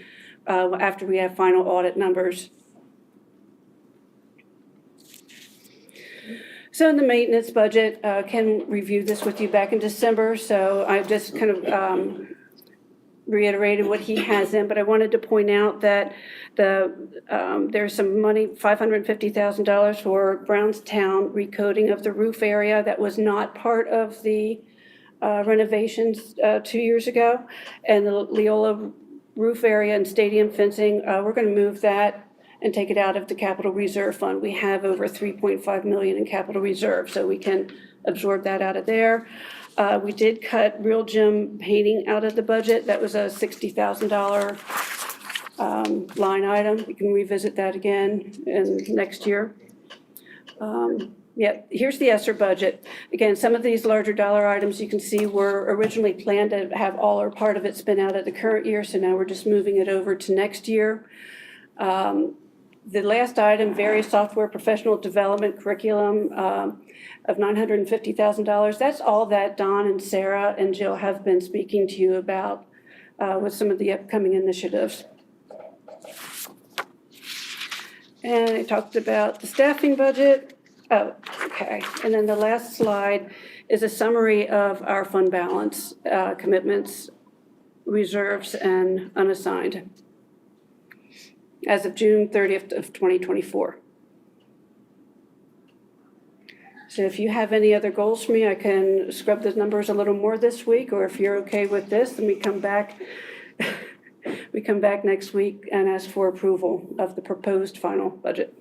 after we have final audit numbers. So in the maintenance budget, Ken reviewed this with you back in December, so I just kind of reiterated what he has in, but I wanted to point out that there's some money, $550,000 for Brownstown recoating of the roof area that was not part of the renovations 2 years ago, and the Leola roof area and stadium fencing, we're gonna move that and take it out of the capital reserve fund. We have over 3.5 million in capital reserve, so we can absorb that out of there. We did cut real gym painting out of the budget. That was a $60,000 line item. We can revisit that again in next year. Yeah, here's the ESSER budget. Again, some of these larger dollar items you can see were originally planned to have all or part of it spent out of the current year, so now we're just moving it over to next year. The last item, various software professional development curriculum of $950,000. That's all that Don and Sarah and Jill have been speaking to you about with some of the upcoming initiatives. And I talked about the staffing budget. Oh, okay. And then the last slide is a summary of our fund balance, commitments, reserves, and unassigned as of June 30th of 2024. So if you have any other goals for me, I can scrub the numbers a little more this week, or if you're okay with this, then we come back next week and ask for approval of the proposed final budget.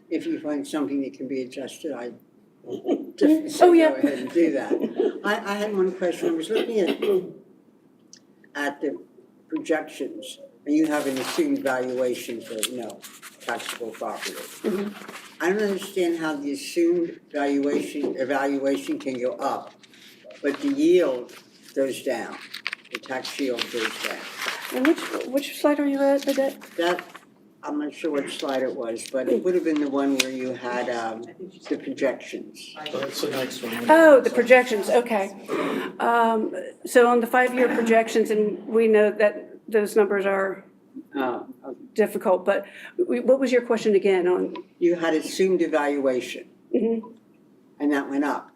If you find something that can be adjusted, I definitely say go ahead and do that. I had one question. I was looking at the projections, and you have an assumed valuation for, taxable property. I don't understand how the assumed evaluation can go up, but the yield goes down. The tax yield goes down. And which slide are you at, Badette? That, I'm not sure what slide it was, but it would have been the one where you had the projections. That's the next one. Oh, the projections, okay. So on the 5-year projections, and we know that those numbers are difficult, but what was your question again on? You had assumed evaluation, and that went up.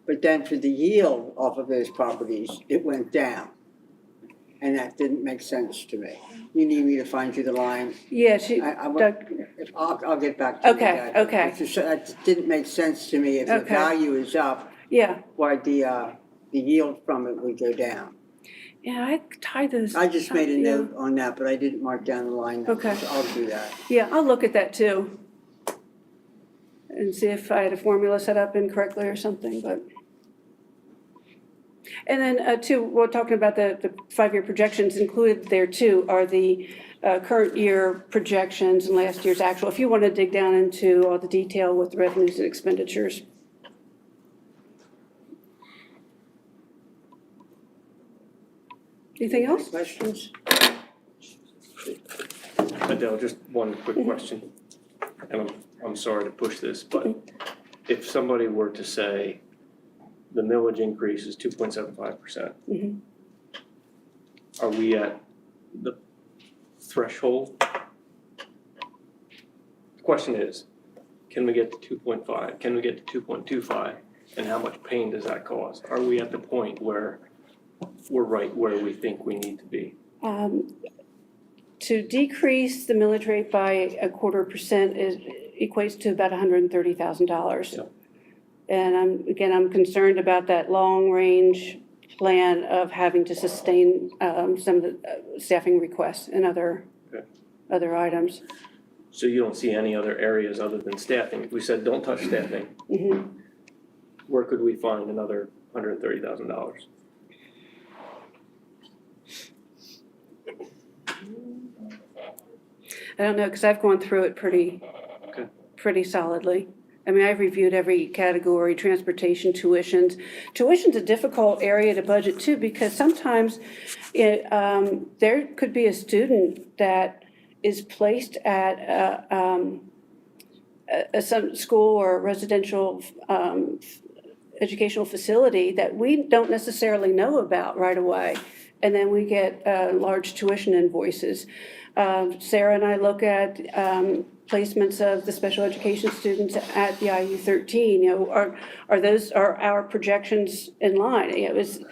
But then for the yield off of those properties, it went down. And that didn't make sense to me. You need me to find you the line? Yeah, I'll get back to you. Okay. That didn't make sense to me. If the value is up, why the yield from it would go down. Yeah, I tied those. I just made a note on that, but I didn't mark down the line numbers. Okay. So I'll do that. Yeah, I'll look at that too. And see if I had a formula set up incorrectly or something, but. And then too, we're talking about the 5-year projections. Included there too are the current year projections and last year's actual, if you want to dig down into all the detail with the revenues and expenditures. Anything else? Questions? Adele, just one quick question, and I'm sorry to push this, but if somebody were to say the millage increase is 2.75%, are we at the threshold? The question is, can we get to 2.5? Can we get to 2.25? And how much pain does that cause? Are we at the point where we're right where we think we need to be? To decrease the millage rate by 0.25% equates to about $130,000. Yep. And I'm concerned about that long-range plan of having to sustain some of the staffing requests and other items. So you don't see any other areas other than staffing? If we said don't touch staffing, where could we find another $130,000? I don't know, because I've gone through it pretty solidly. I mean, I've reviewed every category, transportation, tuitions. Tuition's a difficult area to budget too, because sometimes there could be a student that is placed at some school or residential educational facility that we don't necessarily know about right away. And then we get large tuition invoices. Sarah and I look at placements of the special education students at the IU13. Are our projections in line? It was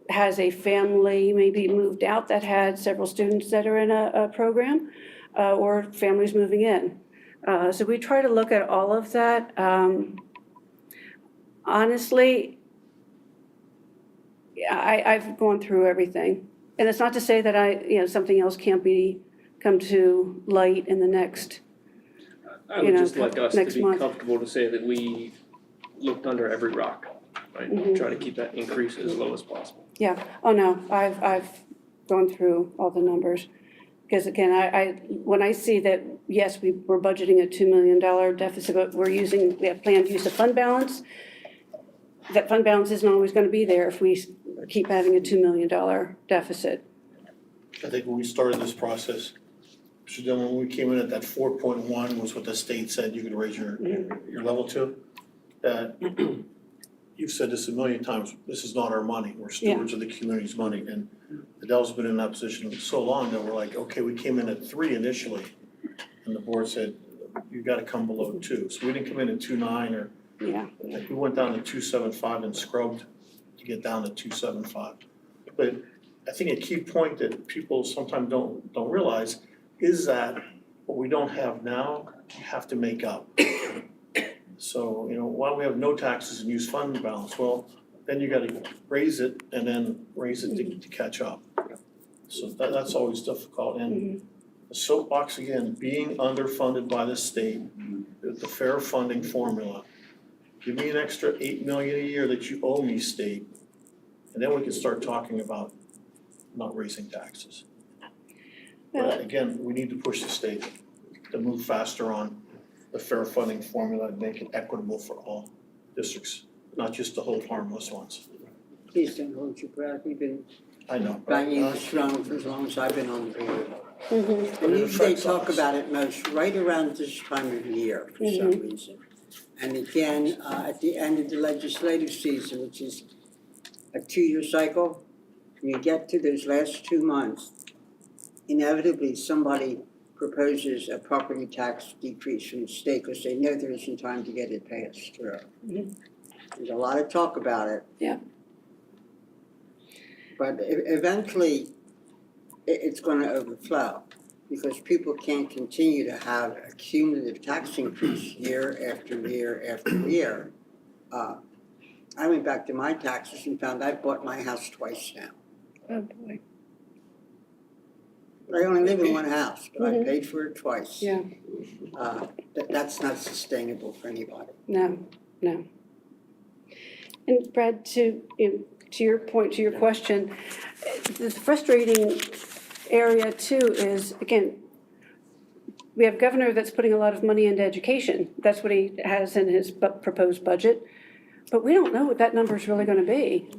has a family maybe moved out that had several students that are in a program, or families moving in. So we try to look at all of that. Honestly, I've gone through everything. And it's not to say that something else can't come to light in the next, I would know, just like us to next be month. comfortable to say that we looked under every rock, right? Mhm. Try to keep that increase as low as possible. yeah. Oh, no, I've gone through all the numbers. Because again, when I see that, yes, we're budgeting a $2 million deficit, but we have planned use of fund balance, that fund balance isn't always going to be there if we keep having a $2 million deficit. I think when we started this process, Mr. Dillon, when we came in at that 4.1 was what the state said you could raise your level to. That you've said this a million times, this is not our money, we're stewards of the community's money. And Adele's been in that position so long that we're like, okay, we came in at 3 initially. And the board said, you gotta come below 2. So we didn't come in at 2.9 or, like, we went down to 2.75 and scrubbed to get down to 2.75. But I think a key point that people sometimes don't realize is that what we don't have now, we have to make up. So, while we have no taxes and use fund balance, well, then you gotta raise it and then raise it to catch up. So that's always difficult. And the soapbox, again, being underfunded by the state, the fair funding formula. Give me an extra $8 million a year that you owe me, state, and then we can start talking about not raising taxes. But again, we need to push the state to move faster on the fair funding formula and make it equitable for all districts, not just the hold harmless ones. Please don't hold your breath, you've been I know. banging this drum for as long as I've been on the board. Mm-hmm. And usually they talk about it most right around this time of year for some reason. And again, at the end of the legislative season, which is a 2-year cycle, when you get to those last 2 months, inevitably somebody proposes a property tax decrease from the state because they know there isn't time to get it passed through. There's a lot of talk about it. Yeah. But eventually, it's going to overflow because people can't continue to have a cumulative tax increase year after year after year. I went back to my taxes and found I bought my house twice now. Oh, boy. I only live in one house, but I paid for it twice. Yeah. That's not sustainable for anybody. No. And Brad, to your point, to your question, the frustrating area too is, again, we have a governor that's putting a lot of money into education. That's what he has in his proposed budget. But we don't know what that number is really going to be.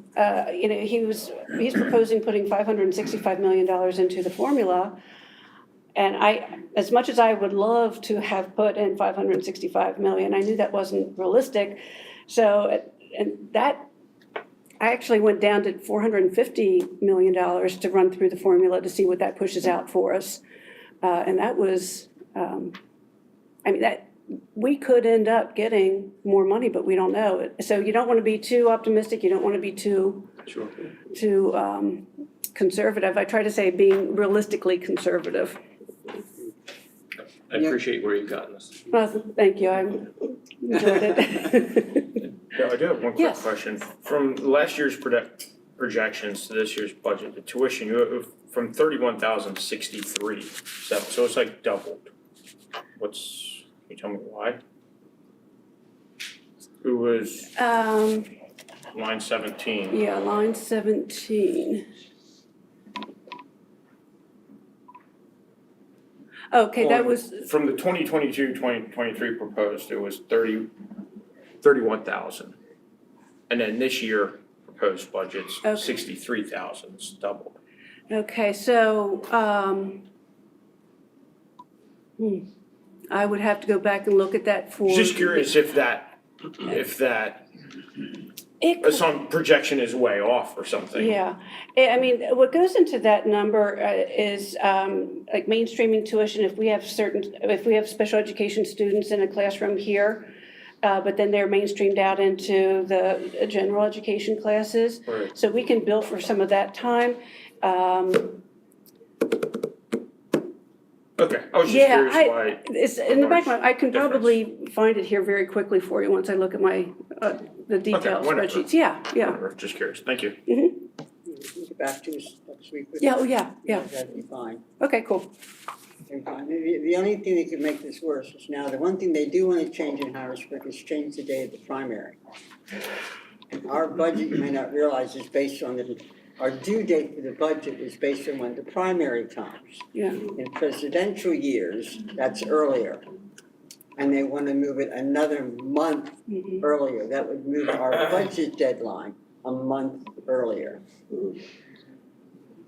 He's proposing putting $565 million into the formula. And as much as I would love to have put in $565 million, I knew that wasn't realistic. So, and that, I actually went down to $450 million to run through the formula to see what that pushes out for us. And that was, we could end up getting more money, but we don't know. So you don't want to be too optimistic. You don't want to be too conservative. I try to say being realistically conservative. I appreciate where you've gotten us. Well, thank you. I enjoyed it. Yeah, I do have one quick Yes. question. From last year's projections to this year's budget, the tuition, you have from 31,000 to 63, so it's like doubled. Can you tell me why? It was line 17. Yeah, line 17. Okay, that was, From the 2022-2023 proposed, it was 31,000. And then this year proposed budget's Okay. 63,000, it's doubled. okay, so, I would have to go back and look at that for. Just curious if that some projection is way off or something. Yeah, I mean, what goes into that number is like mainstreaming tuition. If we have special education students in a classroom here, but then they're mainstreamed out into the general education classes. Right. So we can bill for some of that time. Okay, I was just curious why. It's in the back of my, I can difference. probably find it here very quickly for you once I look at my, the detailed whatever. spreadsheets. Yeah. Whatever, just curious, thank you. get back to us next week with Yeah, that? oh, yeah, yeah. That'd be fine. Okay, cool. Very fine. The only thing that could make this worse is now, the one thing they do want to change in Harrisburg is change the day of the primary. Our budget, you may not realize, is based on our due date for the budget is based on when the primary comes. Yeah. In presidential years, that's earlier. And they want to move it another month earlier. That would move our budget deadline a month earlier.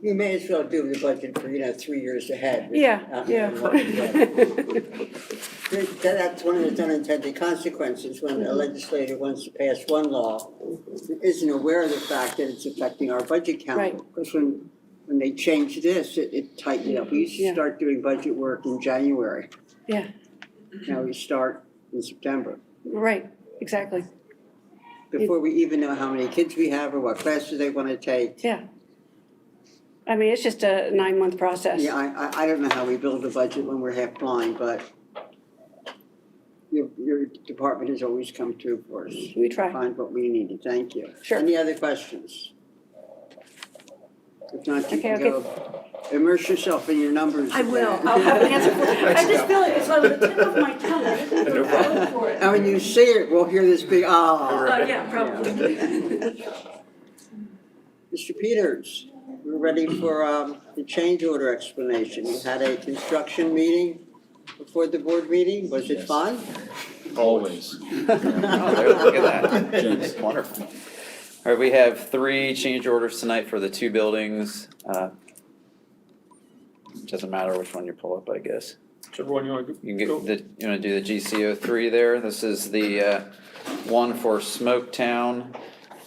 You may as well do the budget for, 3 years ahead. Yeah. That's one of the unintended consequences when a legislator wants to pass one law, isn't aware of the fact that it's affecting our budget calendar. Right. Because when they change this, it tightened it up. We used to start doing budget work in January. Yeah. Now we start in September. Right, exactly. Before we even know how many kids we have or what classes they want to take. Yeah. I mean, it's just a 9-month process. Yeah, I don't know how we build a budget when we're half blind, but your department has always come through for us. We try. Find what we needed. Thank you. Sure. Any other questions? If not, you Okay, can go immerse yourself in your numbers. I will. I'll have an answer for it. I just feel like it's on the tip of my tongue. I just need to look for it. And when you see it, we'll hear this big Yeah, probably. Mr. Peters, we're ready for the change order explanation. You had a construction meeting before the board meeting. Was it fun? Always. Oh, there, look at that. Jinx. Wonderful. All right, we have 3 change orders tonight for the 2 buildings. Doesn't matter which one you pull up, I guess. Whichever one you want to You can you want to do the GCO3 there. This is the one for Smoketown.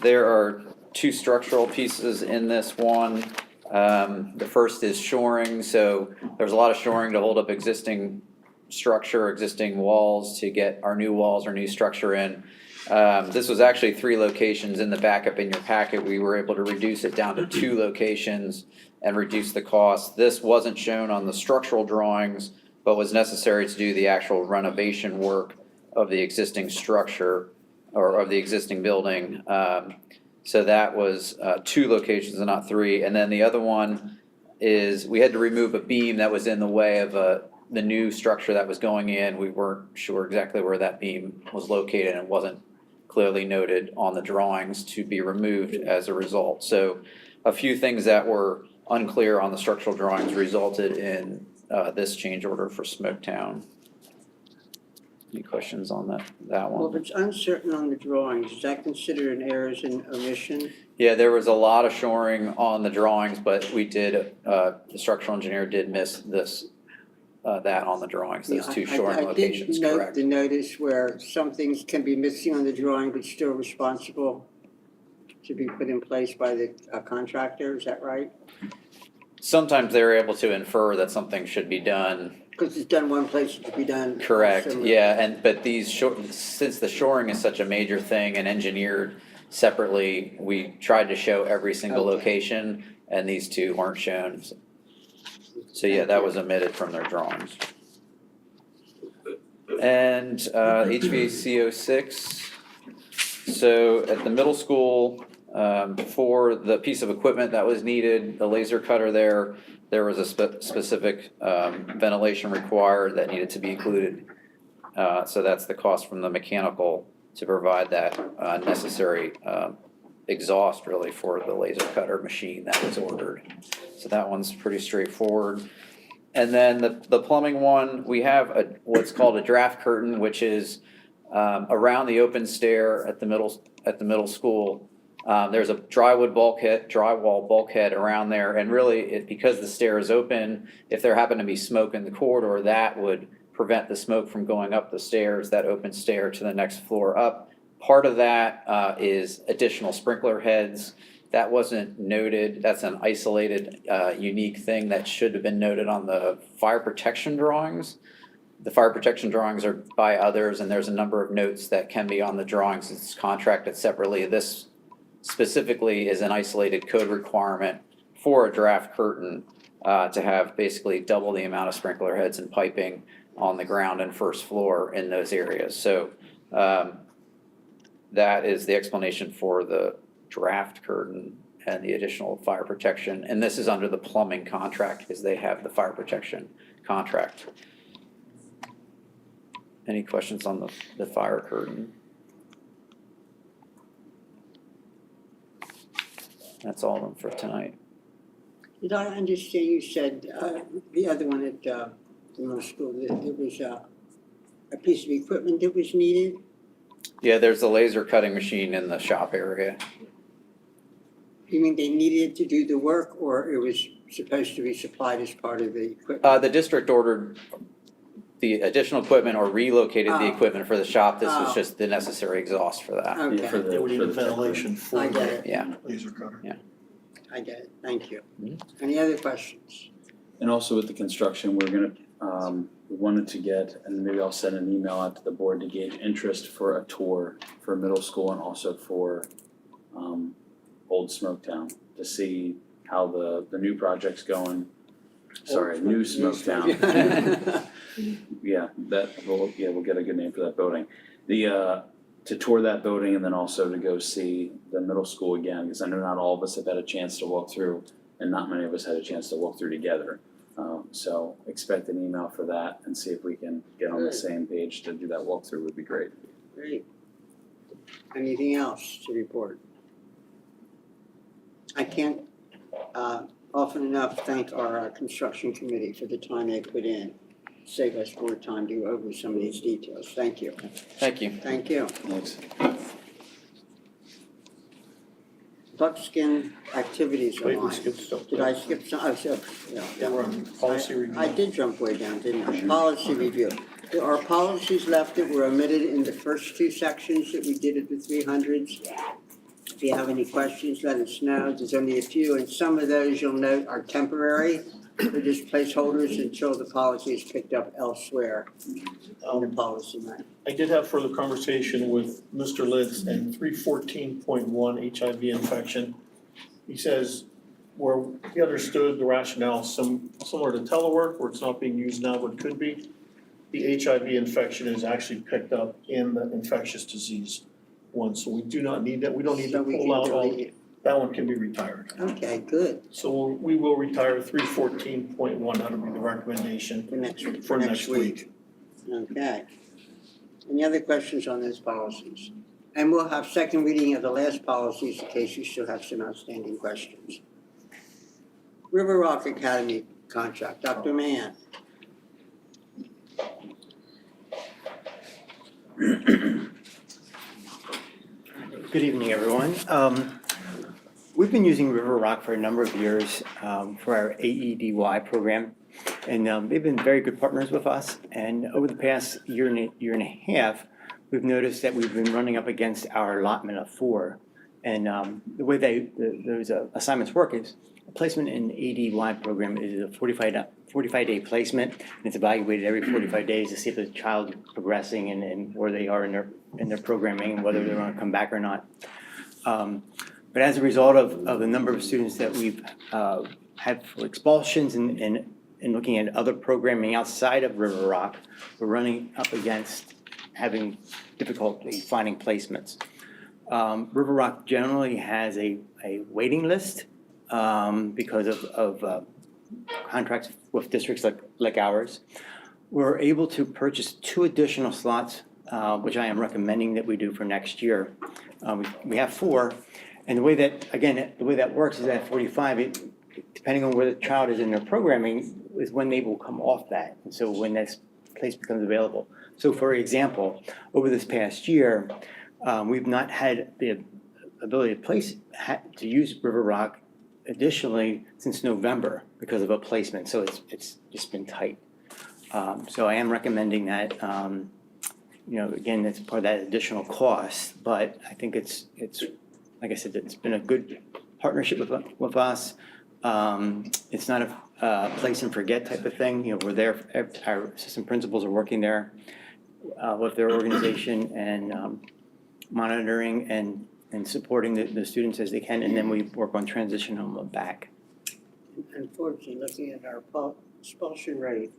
There are 2 structural pieces in this one. The first is shoring, so there's a lot of shoring to hold up existing structure, existing walls to get our new walls, our new structure in. This was actually 3 locations in the backup in your packet. We were able to reduce it down to 2 locations and reduce the cost. This wasn't shown on the structural drawings, but was necessary to do the actual renovation work of the existing structure or of the existing building. So that was 2 locations and not 3. And then the other one is we had to remove a beam that was in the way of the new structure that was going in. We weren't sure exactly where that beam was located and it wasn't clearly noted on the drawings to be removed as a result. So a few things that were unclear on the structural drawings resulted in this change order for Smoketown. Any questions on that one? Well, if it's uncertain on the drawings, is that considered an errors and omission? Yeah, there was a lot of shoring on the drawings, but we did, the structural engineer did miss that on the drawings, those 2 shoring locations, I did note correct? the notice where some things can be missing on the drawing, but still responsible to be put in place by the contractor, is that right? Sometimes they're able to infer that something should be done. Because it's done one place, it should be done. Correct, somewhere. yeah, but since the shoring is such a major thing and engineered separately, we tried to show every single location, and these 2 weren't shown. So yeah, that was omitted from their drawings. And HVAC 06, so at the middle school, for the piece of equipment that was needed, the laser cutter there was a specific ventilation required that needed to be included. So that's the cost from the mechanical to provide that necessary exhaust really for the laser cutter machine that was ordered. So that one's pretty straightforward. And then the plumbing one, we have what's called a draft curtain, which is around the open stair at the middle school. There's a drywall bulkhead around there, and really, because the stair is open, if there happened to be smoke in the corridor, that would prevent the smoke from going up the stairs, that open stair to the next floor up. Part of that is additional sprinkler heads. That wasn't noted. That's an isolated, unique thing that should have been noted on the fire protection drawings. The fire protection drawings are by others, and there's a number of notes that can be on the drawings. It's contracted separately. This specifically is an isolated code requirement for a draft curtain to have basically double the amount of sprinkler heads and piping on the ground and first floor in those areas. So that is the explanation for the draft curtain. and the additional fire protection. And this is under the plumbing contract because they have the fire protection contract. Any questions on the fire curtain? That's all of them for tonight. Did I understand you said, the other one at, the middle school, that there was a piece of equipment that was needed? Yeah, there's a laser cutting machine in the shop area. You mean they needed it to do the work, or it was supposed to be supplied as part of the equipment? The district ordered the additional equipment or relocated the equipment for the shop. This was just the necessary exhaust for that. Okay, For They would need for a ventilation for I get the it, Yeah. laser cutter. I get it, thank you. Mhm. Any other questions? And also with the construction, we're gonna, we wanted to get, and maybe I'll send an email out to the board to gauge interest for a tour for middle school and also for Old Smoketown to see how the new project's going. Sorry, new Smoketown. Yeah, we'll get a good name for that building. To tour that building and then also to go see the middle school again, because I know not all of us have had a chance to walk through and not many of us had a chance to walk through together. So expect an email for that and see if we can get on the same page to do that walkthrough would be great. Great. Anything else to report? I can't often enough thank our construction committee for the time they put in. Save us more time to go over some of these details. Thank you. Thank you. Thank you. Thanks. Buckskin activities Wait, we line. skipped stuff. Did I skip some? Oh, so, yeah. We're on policy review. I did jump way down, didn't I? Policy review. There are policies left that were omitted in the first two sections that we did at the 300s. If you have any questions, let us know. There's only a few, and some of those you'll note are temporary. They're just placeholders until the policy is picked up elsewhere in the policy line. I did have further conversation with Mr. Litz and 314.1 HIV infection. He says where he understood the rationale similar to telework, where it's not being used now but could be. The HIV infection is actually picked up in the infectious disease one, so we do not need that. We don't need to So we pull can out all. delete it. That one can be retired. Okay, good. So we will retire 314.1. That'll be the recommendation For next week. Okay. Any other questions on those policies? And we'll have second reading of the last policies in case you still have some outstanding questions. River Rock Academy contract, Dr. Mann. Good evening, everyone. We've been using River Rock for a number of years for our AEDY program, and they've been very good partners with us. And over the past year and a half, we've noticed that we've been running up against our allotment of 4. And the way those assignments work is a placement in AEDY program is a 45-day placement, and it's evaluated every 45 days to see if the child is progressing and where they are in their programming and whether they're going to come back or not. But as a result of the number of students that we've had for expulsions and looking at other programming outside of River Rock, we're running up against having difficulty finding placements. River Rock generally has a waiting list because of contracts with districts like ours. We're able to purchase 2 additional slots, which I am recommending that we do for next year. We have 4, and the way that works is that 45, depending on where the child is in their programming, is when they will come off that, and so when that place becomes available. So for example, over this past year, we've not had the ability to use River Rock additionally since November because of a placement, so it's just been tight. So I am recommending that, again, that's part of that additional cost, but I think it's like I said, it's been a good partnership with us. It's not a place and forget type of thing. We're there, our assistant principals are working there with their organization and monitoring and supporting the students as they can, and then we work on transition them back. Unfortunately, looking at our expulsion rate,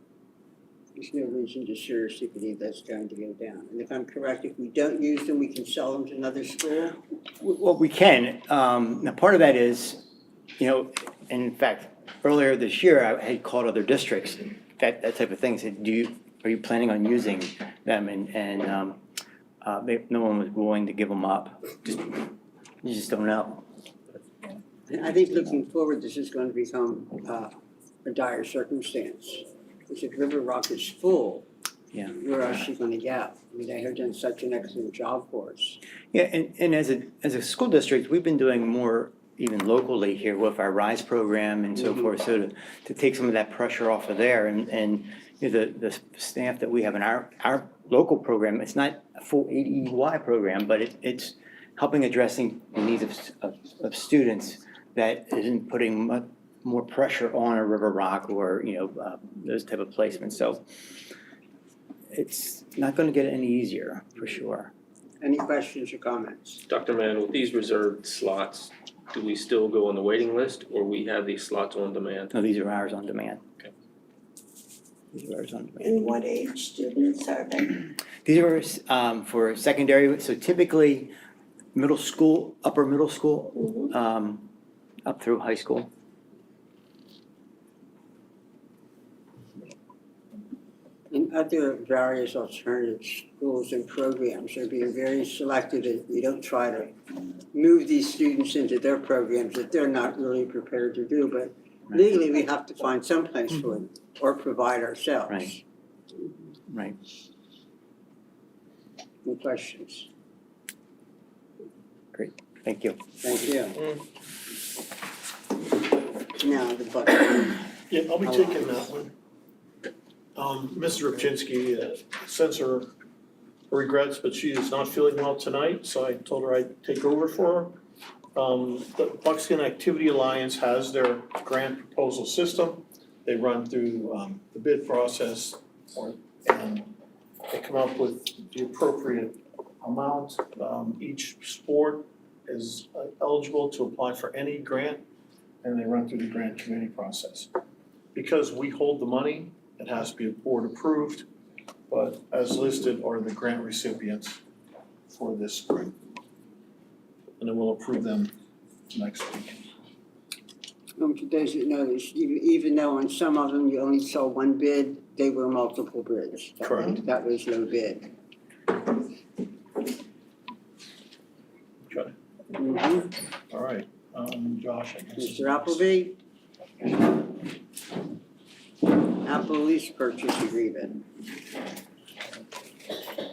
There's no reason to seriously believe that's going to go down. And if I'm correct, if we don't use them, we can sell them to another school? Well, we can. Now, part of that is, and in fact, earlier this year, I had called other districts, that type of thing, said, are you planning on using them? And no one was willing to give them up. You just don't know. I think looking forward, this is going to become a dire circumstance. Because if River Rock is full, Yeah. where else are you going to go? I mean, they have done such an excellent job for us. Yeah, and as a school district, we've been doing more even locally here with our RISE program and so forth, so to take some of that pressure off of there. And the staff that we have in our local program, it's not a full AEY program, but it's helping addressing the needs of students that isn't putting much more pressure on a River Rock or, those type of placements. So it's not going to get any easier, for sure. Any questions or comments? Dr. Mann, with these reserved slots, do we still go on the waiting list or we have these slots on demand? No, these are ours on demand. Okay. These are ours on demand. And what age students are they? These are for secondary, so typically middle school, upper middle school, up through high school. And other various alternative schools and programs are being very selective that you don't try to move these students into their programs that they're not really prepared to do, but legally we have to find some place for them or provide ourselves. Right. Right. Any questions? Great, thank you. Thank you. Now, the budget. Yeah, I'll be taking that one. Mrs. Ripchinsky sends her regrets, but she is not feeling well tonight, so I told her I'd take over for her. The Buckskin Activity Alliance has their grant proposal system. They run through the bid process and they come up with the appropriate amount. Each sport is eligible to apply for any grant, and they run through the grant committee process. Because we hold the money, it has to be board approved, but as listed are the grant recipients for this spring. And then we'll approve them next week. For those that know this, even though on some of them you only saw one bid, they were multiple bids. Correct. That was low bid. Okay, all right, Josh, I guess. Mr. Appleby? Apple lease purchase agreement.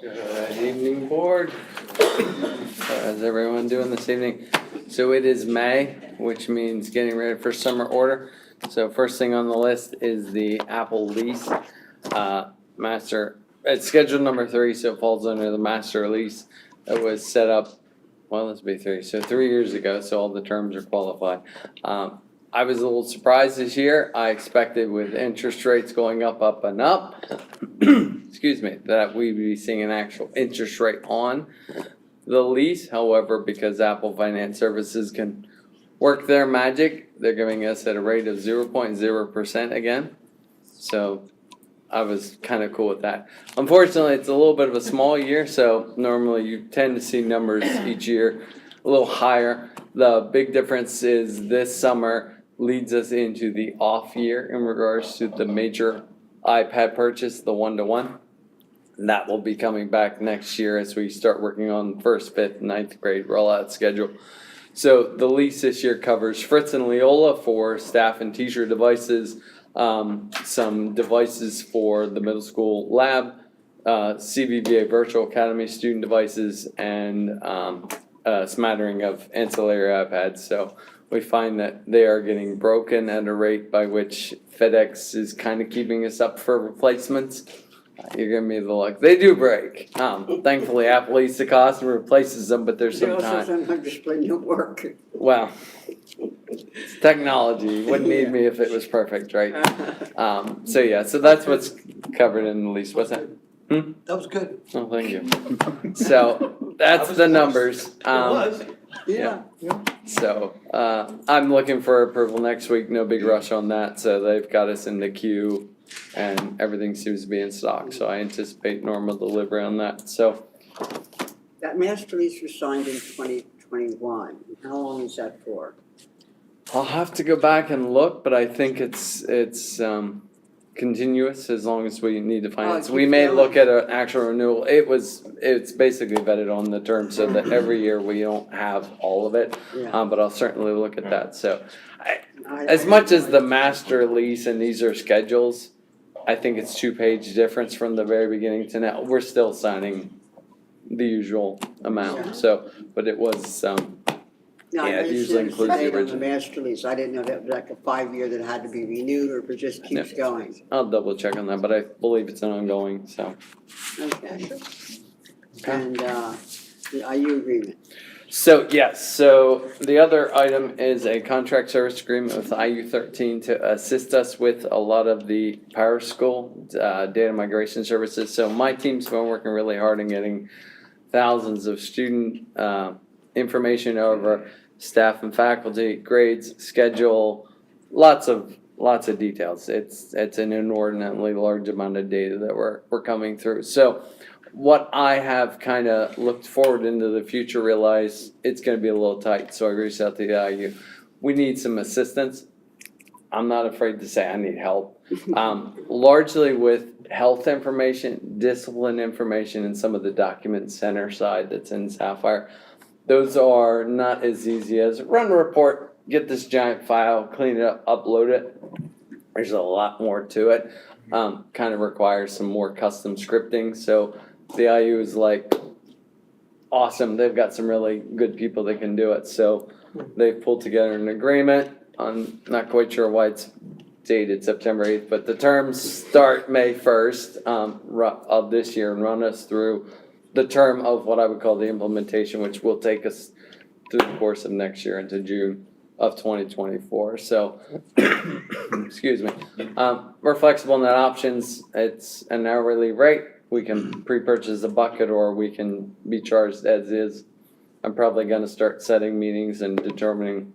Good evening, board. How's everyone doing this evening? So it is May, which means getting ready for summer order. So first thing on the list is the Apple lease master. It's scheduled number 3, so it falls under the master lease that was set up. Well, let's be 3. So 3 years ago, so all the terms are qualified. I was a little surprised this year. I expected with interest rates going up and up, excuse me, that we'd be seeing an actual interest rate on the lease. However, because Apple Finance Services can work their magic, they're giving us at a rate of 0.0% again. So I was kind of cool with that. Unfortunately, it's a little bit of a small year, so normally you tend to see numbers each year a little higher. The big difference is this summer leads us into the off year in regards to the major iPad purchase, the 1-to-1. That will be coming back next year as we start working on 1st, 5th, 9th grade rollout schedule. So the lease this year covers Fritz and Leola for staff and teacher devices, some devices for the middle school lab, CVVA Virtual Academy student devices, and a smattering of ancillary iPads. So we find that they are getting broken at a rate by which FedEx is kind of keeping us up for replacements. You're giving me the look. They do break. Thankfully, Apple eats the cost and replaces them, but there's They some also time. sometimes display don't work. Well, it's technology. Wouldn't need me if it was perfect, right? So yeah, so that's what's covered in the lease. What's that? That was good. Oh, thank you. So that's the numbers. Yeah. So I'm looking for approval next week. No big rush on that. So they've got us in the queue and everything seems to be in stock, so I anticipate normal delivery on that, so. That master lease was signed in 2021. How long is that for? I'll have to go back and look, but I think it's continuous as long as we need to finance. We keeps may going. look at an actual renewal. It's basically vetted on the term so that every year we don't have all of it. Yeah. But I'll certainly look at that. So as much as the master lease and these are schedules, I think it's 2-page difference from the very beginning to now. We're still signing the usual amount, so, but it was, No, Yeah, it it's usually includes the date on the original. master lease. I didn't know that was like a 5-year that had to be renewed or if it just keeps going. I'll double check on that, but I believe it's an ongoing, so. Okay. And, the IU agreement. So, yes, so the other item is a contract service agreement with IU13 to assist us with a lot of the Power School data migration services. So my team's been working really hard in getting thousands of student information over staff and faculty, grades, schedule, lots of details. It's an inordinately large amount of data that we're coming through. So what I have kind of looked forward into the future, realize it's going to be a little tight. So I reached out to the IU. We need some assistance. I'm not afraid to say I need help. Largely with health information, discipline information, and some of the document center side that's in Sapphire. Those are not as easy as run a report, get this giant file, clean it up, upload it. There's a lot more to it. Kind of requires some more custom scripting. So the IU is like, awesome. They've got some really good people that can do it. So they've pulled together an agreement. I'm not quite sure why it's dated September 8th, but the terms start May 1st of this year and run us through the term of what I would call the implementation, which will take us through the course of next year into June of 2024. So, excuse me. We're flexible in that options. It's an hourly rate. We can pre-purchase a bucket or we can be charged as is. I'm probably going to start setting meetings and determining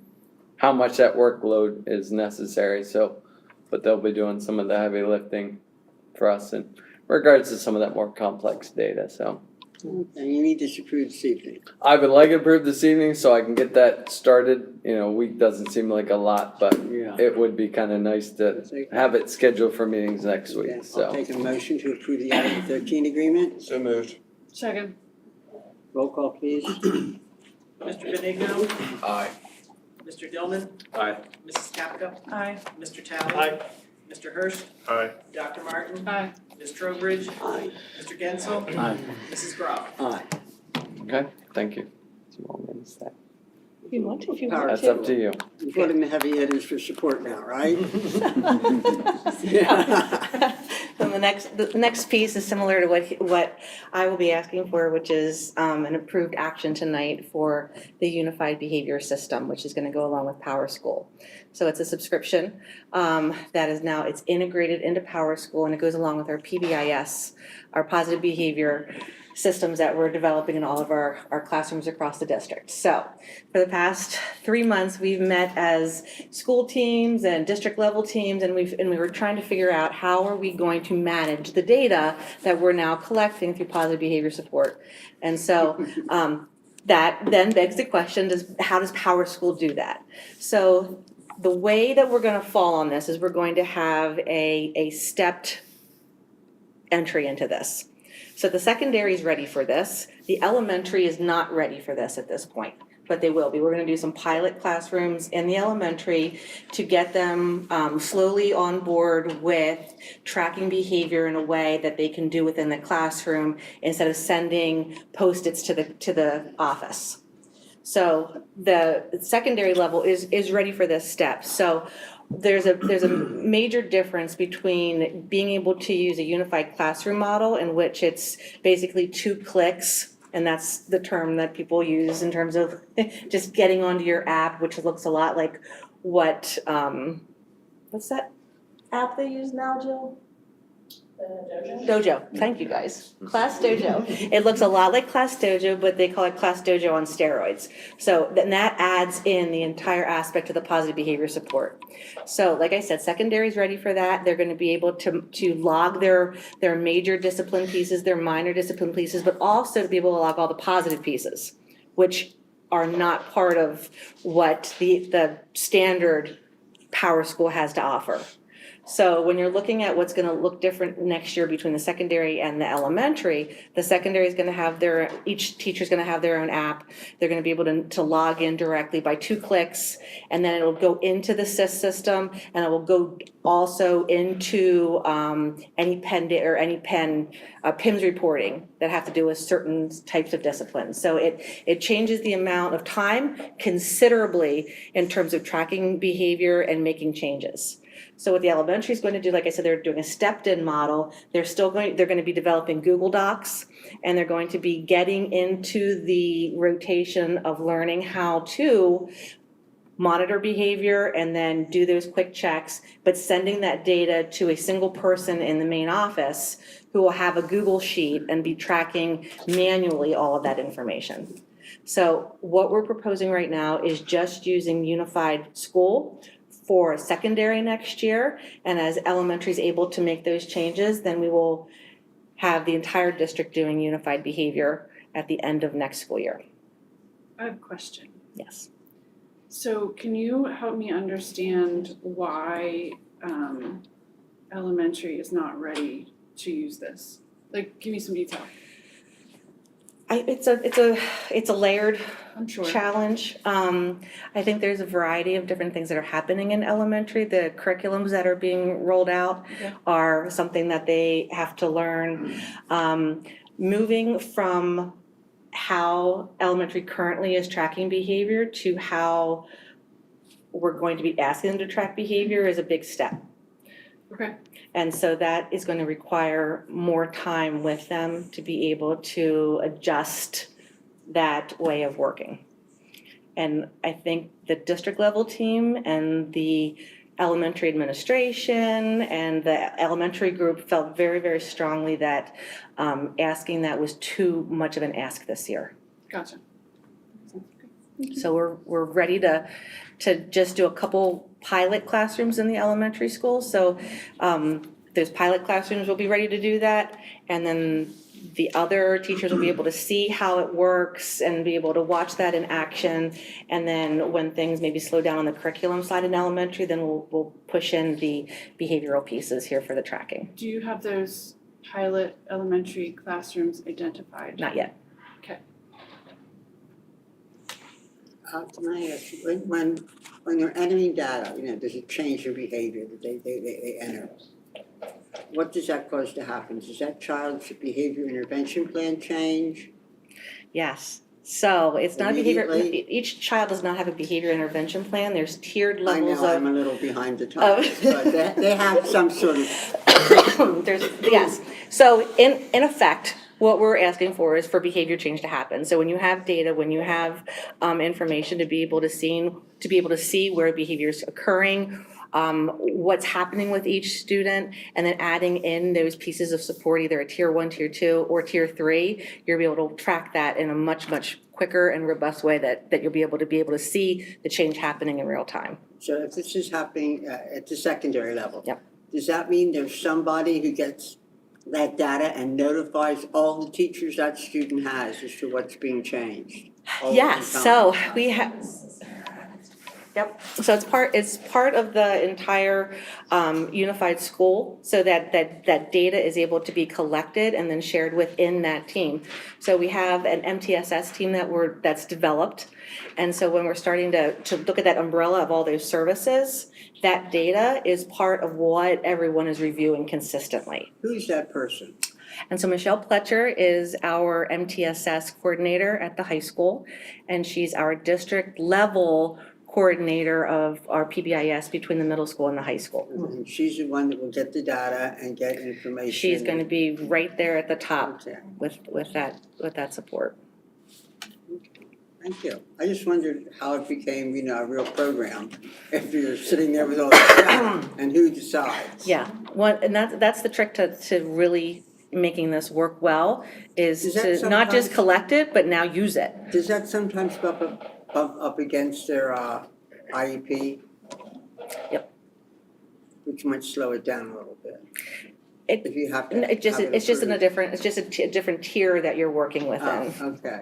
how much that workload is necessary. So, but they'll be doing some of the heavy lifting for us in regards to some of that more complex data. So. And you need this approved this evening. I would like it approved this evening so I can get that started. You know, a week doesn't seem like a lot, but Yeah. it would be kind of nice to have it scheduled for meetings next week, Okay, so. I'll take a motion to approve the Item 13 agreement. So moved. Second. Roll call, please. Mr. Benigno? Aye. Mr. Dillman? Aye. Mrs. Kapka? Aye. Mr. Talley? Aye. Mr. Hurst? Aye. Dr. Martin? Aye. Ms. Trowbridge? Aye. Mr. Gensel? Aye. Mrs. Groff? Aye. Okay, thank you. Small minutes there. If you want to, if you want to. That's up to you. You put them in heavy hitters for support now, right? And the next piece is similar to what I will be asking for, which is an approved action tonight for the unified behavior system, which is going to go along with Power School. So it's a subscription that is now, it's integrated into Power School, and it goes along with our PBIS, our positive behavior systems that we're developing in all of our classrooms across the district. So for the past 3 months, we've met as school teams and district level teams, and we were trying to figure out how are we going to manage the data that we're now collecting through positive behavior support. And so that then begs the question, how does Power School do that? So the way that we're going to fall on this is we're going to have a stepped entry into this. So the secondary is ready for this. The elementary is not ready for this at this point, but they will be. We're going to do some pilot classrooms in the elementary to get them slowly on board with tracking behavior in a way that they can do within the classroom instead of sending Post-its to the office. So the secondary level is ready for this step. So there's a major difference between being able to use a unified classroom model in which it's basically 2 clicks, and that's the term that people use in terms of just getting onto your app, which looks a lot like what what's that app they use now, Jill? Dojo, thank you guys. Class Dojo. It looks a lot like Class Dojo, but they call it Class Dojo on steroids. So then that adds in the entire aspect of the positive behavior support. So like I said, secondary's ready for that. They're gonna be able to log their major discipline pieces, their minor discipline pieces, but also to be able to log all the positive pieces, which are not part of what the standard Power School has to offer. So when you're looking at what's gonna look different next year between the secondary and the elementary, the secondary is gonna have each teacher's gonna have their own app. They're gonna be able to log in directly by 2 clicks, and then it'll go into the SIS system, and it will go also into any PIMS reporting that have to do with certain types of disciplines. So it changes the amount of time considerably in terms of tracking behavior and making changes. So what the elementary is going to do, like I said, they're doing a stepped-in model. They're going to be developing Google Docs, and they're going to be getting into the rotation of learning how to monitor behavior and then do those quick checks, but sending that data to a single person in the main office who will have a Google sheet and be tracking manually all of that information. So what we're proposing right now is just using Unified School for secondary next year, and as elementary is able to make those changes, then we will have the entire district doing unified behavior at the end of next school year. I have a question. Yes. So can you help me understand why elementary is not ready to use this? Like, give me some detail. It's a layered challenge. I think there's a variety of different things that are happening in elementary. The curriculums that are being rolled out are something that they have to learn. Moving from how elementary currently is tracking behavior to how we're going to be asking them to track behavior is a big step. Okay. And so that is going to require more time with them to be able to adjust that way of working. And I think the district level team and the elementary administration and the elementary group felt very, very strongly that asking that was too much of an ask this year. Gotcha. So we're ready to just do a couple pilot classrooms in the elementary school. So those pilot classrooms will be ready to do that. And then the other teachers will be able to see how it works and be able to watch that in action. And then when things maybe slow down on the curriculum side in elementary, then we'll push in the behavioral pieces here for the tracking. Do you have those pilot elementary classrooms identified? Not yet. Okay. Can I ask you, when they're entering data, does it change their behavior that they enter? What does that cause to happen? Does that child's behavior intervention plan change? Yes. So it's not a behavior, Immediately? each child does not have a behavior intervention plan. There's tiered levels I know I'm a little behind the times, but they have some sort of. Yes. So in effect, what we're asking for is for behavior change to happen. So when you have data, when you have information to be able to see where behavior is occurring, what's happening with each student, and then adding in those pieces of support, either a tier 1, tier 2, or tier 3, you'll be able to track that in a much, much quicker and robust way that you'll be able to see the change happening in real time. So if this is happening at the secondary level. Yep. Does that mean there's somebody who gets that data and notifies all the teachers that student has as to what's being changed? Yes, so we have. Yep, so it's part of the entire unified school, so that data is able to be collected and then shared within that team. So we have an MTSS team that's developed, and so when we're starting to look at that umbrella of all those services, that data is part of what everyone is reviewing consistently. Who's that person? And so Michelle Pletcher is our MTSS coordinator at the high school, and she's our district level coordinator of our PBIS between the middle school and the high school. And she's the one that will get the data and get information. She's going to be right there at the top with that support. Thank you. I just wondered how it became, a real program after you're sitting there with all the staff and who's who decides? Yeah, and that's the trick to really making this work well, is Is that to not just sometimes- collect it, but now use it. Does that sometimes bump up against their IEP? Yep. Which might slow it down a little bit. It- If you have to. It's just have it in a approved. different, it's just a different tier that you're working within. Oh, okay.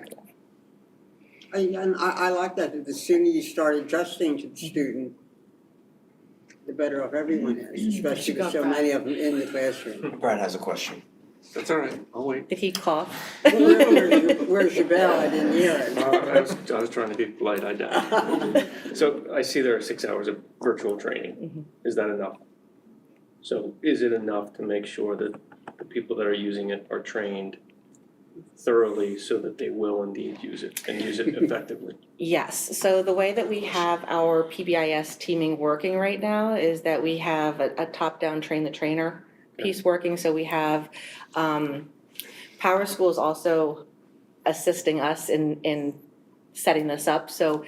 And I like that the sooner you start adjusting to the student, the better off everyone is, especially with so many of them in the classroom. Brad has a question. That's all right, I'll wait. Did he cough? Where's your bell? I didn't hear it. I was trying to be polite, I died. So I see there are 6 hours of virtual training. Is that enough? So is it enough to make sure that the people that are using it are trained thoroughly so that they will indeed use it and use it effectively? Yes, so the way that we have our PBIS teaming working right now is that we have a top-down train the trainer piece working, so we have, Power School is also assisting us in setting this up, so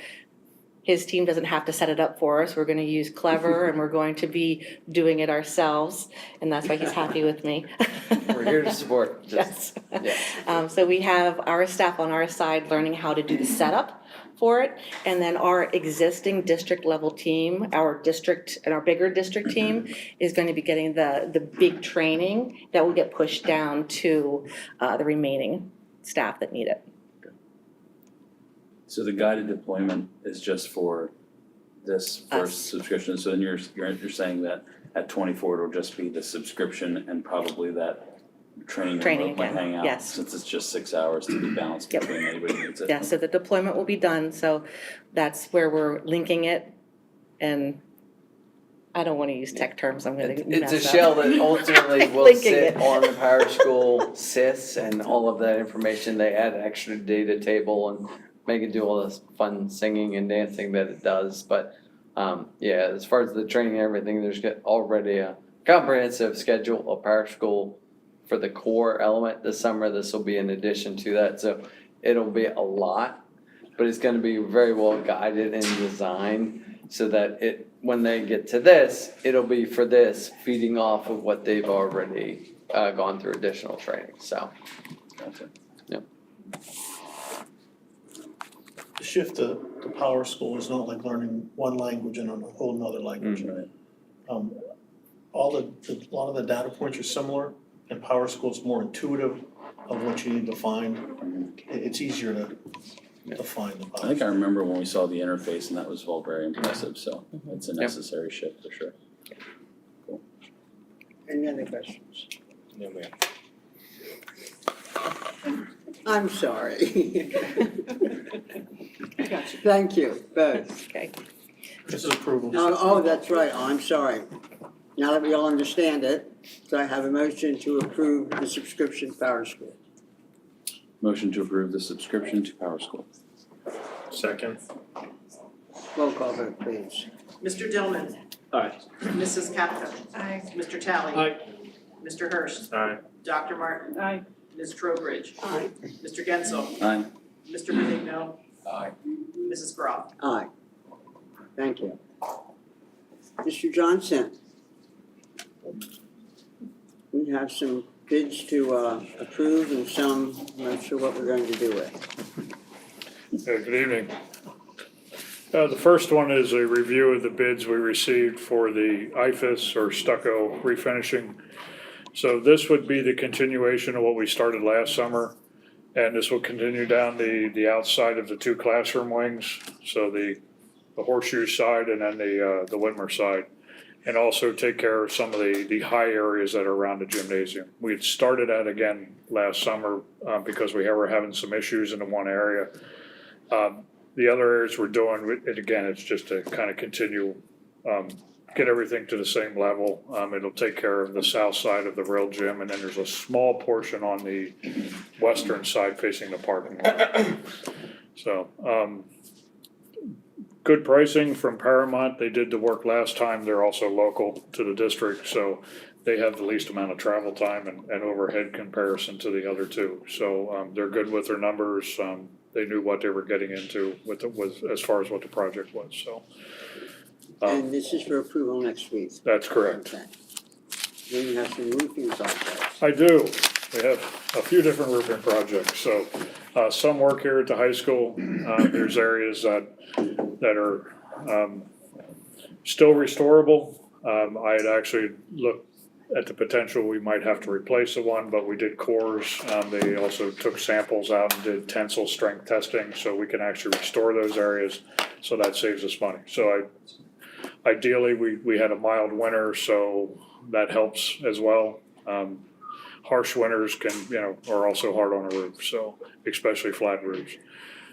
his team doesn't have to set it up for us, we're gonna use Clever and we're going to be doing it ourselves, and that's why he's happy with me. We're here to support. Yes. Yeah. So we have our staff on our side learning how to do the setup for it, and then our existing district level team, our district and our bigger district team is going to be getting the big training that will get pushed down to the remaining staff that need it. So the guided deployment is just for this first subscription, so then you're saying that at 24 it'll just be the subscription and probably that training Training remote might again, hang out, yes. since it's just 6 hours to be balanced Yep. between anybody who needs it. Yeah, so the deployment will be done, so that's where we're linking it, and I don't want to use tech terms, I'm gonna It's a mess up. shell that ultimately will Linking sit it. on the Power School sys and all of that information. They add an extra data table and make it do all this fun singing and dancing that it does. But yeah, as far as the training and everything, there's already a comprehensive schedule of Power School for the core element this summer. This will be in addition to that, so it'll be a lot, but it's gonna be very well guided and designed so that when they get to this, it'll be for this, feeding off of what they've already gone through additional training, so. Gotcha. The shift to Power School is not like learning one language and a whole nother language. Right. A lot of the data points are similar, and Power School is more intuitive of what you need to find. It's easier to find the Power I think I School. remember when we saw the interface and that was all very impressive, so it's a Yep. necessary shift for sure. Any other questions? No, ma'am. I'm sorry. Thank you, both. Okay. This is approval. Oh, that's right, I'm sorry. Now that we all understand it, so I have a motion to approve the subscription to Power School. Motion to approve the subscription to Power School. Second. Roll call vote, please. Mr. Dillman. Aye. Mrs. Capta. Aye. Mr. Talley. Aye. Mr. Hurst. Aye. Dr. Martin. Aye. Ms. Trowbridge. Aye. Mr. Gensel. Aye. Mr. Benigno. Aye. Mrs. Groff. Aye. Thank you. Mr. Johnson. We have some bids to approve and some, I'm not sure what we're going to do with. Good evening. The first one is a review of the bids we received for the IFAS or stucco refinishing. So this would be the continuation of what we started last summer. And this will continue down the outside of the two classroom wings. So the horseshoe side and then the Whitmer side. And also take care of some of the high areas that are around the gymnasium. We had started that again last summer because we were having some issues in the one area. The other areas we're doing, it again, it's just to kind of continue, get everything to the same level. It'll take care of the south side of the real gym, and then there's a small portion on the western side facing the parking lot. So, good pricing from Paramount. They did the work last time. They're also local to the district, so they have the least amount of travel time and overhead comparison to the other two. So they're good with their numbers. They knew what they were getting into with as far as what the project was. So And this is for approval next week. That's correct. Okay. Then you have some roofing projects. I do. We have a few different roofing projects, so, some work here at the high school. There's areas that are, still restorable. I had actually looked at the potential, we might have to replace the one, but we did cores. They also took samples out and did tensile strength testing, so we can actually restore those areas, so that saves us money. So ideally, we had a mild winter, so that helps as well. Harsh winters are also hard on a roof, so especially flat roofs.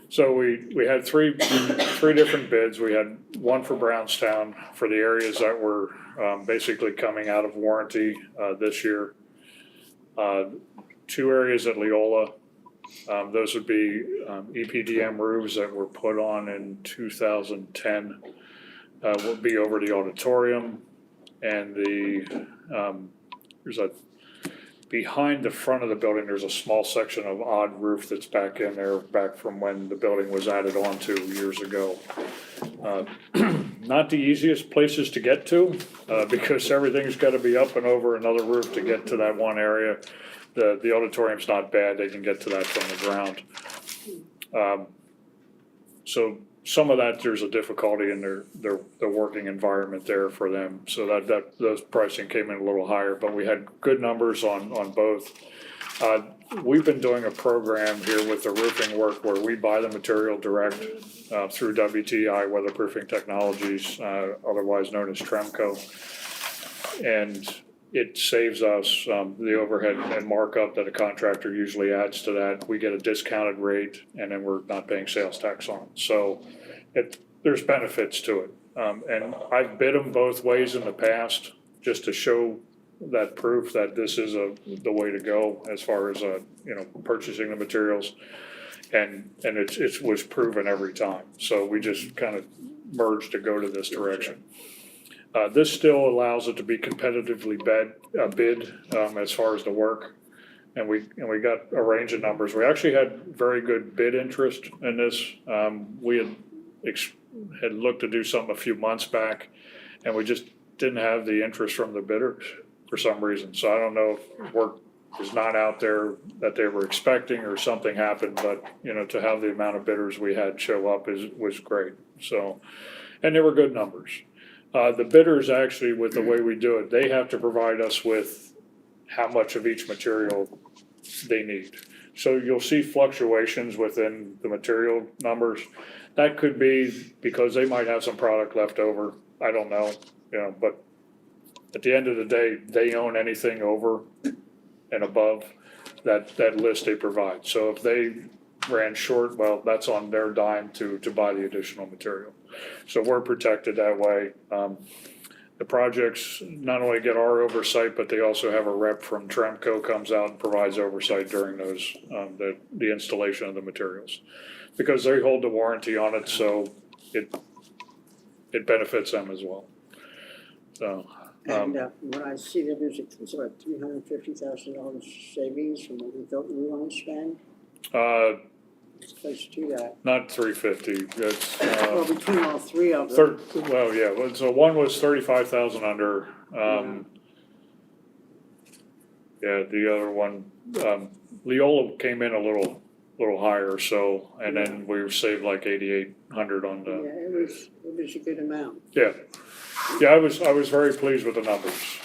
So we had three different bids. We had one for Brownstown for the areas that were basically coming out of warranty this year. 2 areas at Leola. Those would be EPDM roofs that were put on in 2010. Would be over the auditorium, and there's behind the front of the building, there's a small section of odd roof that's back in there, back from when the building was added on to years ago. Not the easiest places to get to, because everything's gotta be up and over another roof to get to that one area. The auditorium's not bad, they can get to that from the ground. So some of that, there's a difficulty in their working environment there for them, so that those pricing came in a little higher, but we had good numbers on both. We've been doing a program here with the roofing work where we buy the material direct through WTI Weatherproofing Technologies, otherwise known as Tremco. And it saves us the overhead and markup that a contractor usually adds to that. We get a discounted rate, and then we're not paying sales tax on it. So there's benefits to it. And I've bid them both ways in the past, just to show that proof that this is the way to go as far as purchasing the materials. And it was proven every time. So we just kind of merged to go to this direction. This still allows it to be competitively bid as far as the work. And we got a range of numbers. We actually had very good bid interest in this. We had looked to do something a few months back, and we just didn't have the interest from the bidders for some reason. So I don't know if work is not out there that they were expecting or something happened, but to have the amount of bidders we had show up was great. So, and they were good numbers. The bidders actually, with the way we do it, they have to provide us with how much of each material they need. So you'll see fluctuations within the material numbers. That could be because they might have some product left over. I don't know, but at the end of the day, they own anything over and above that list they provide. So if they ran short, well, that's on their dime to buy the additional material. So we're protected that way. The projects not only get our oversight, but they also have a rep from Tremco comes out and provides oversight during those, the installation of the materials. Because they hold the warranty on it, so it benefits them as well. So. And when I see that there's about $350,000 savings from what we thought we were going to spend, it's close to that. Not 350, that's. Well, between all three of them. So one was 35,000 under, the other one, Leola came in a little higher, so, and then we saved like 8,800 on the. Yeah, it was a good amount. Yeah, I was very pleased with the numbers.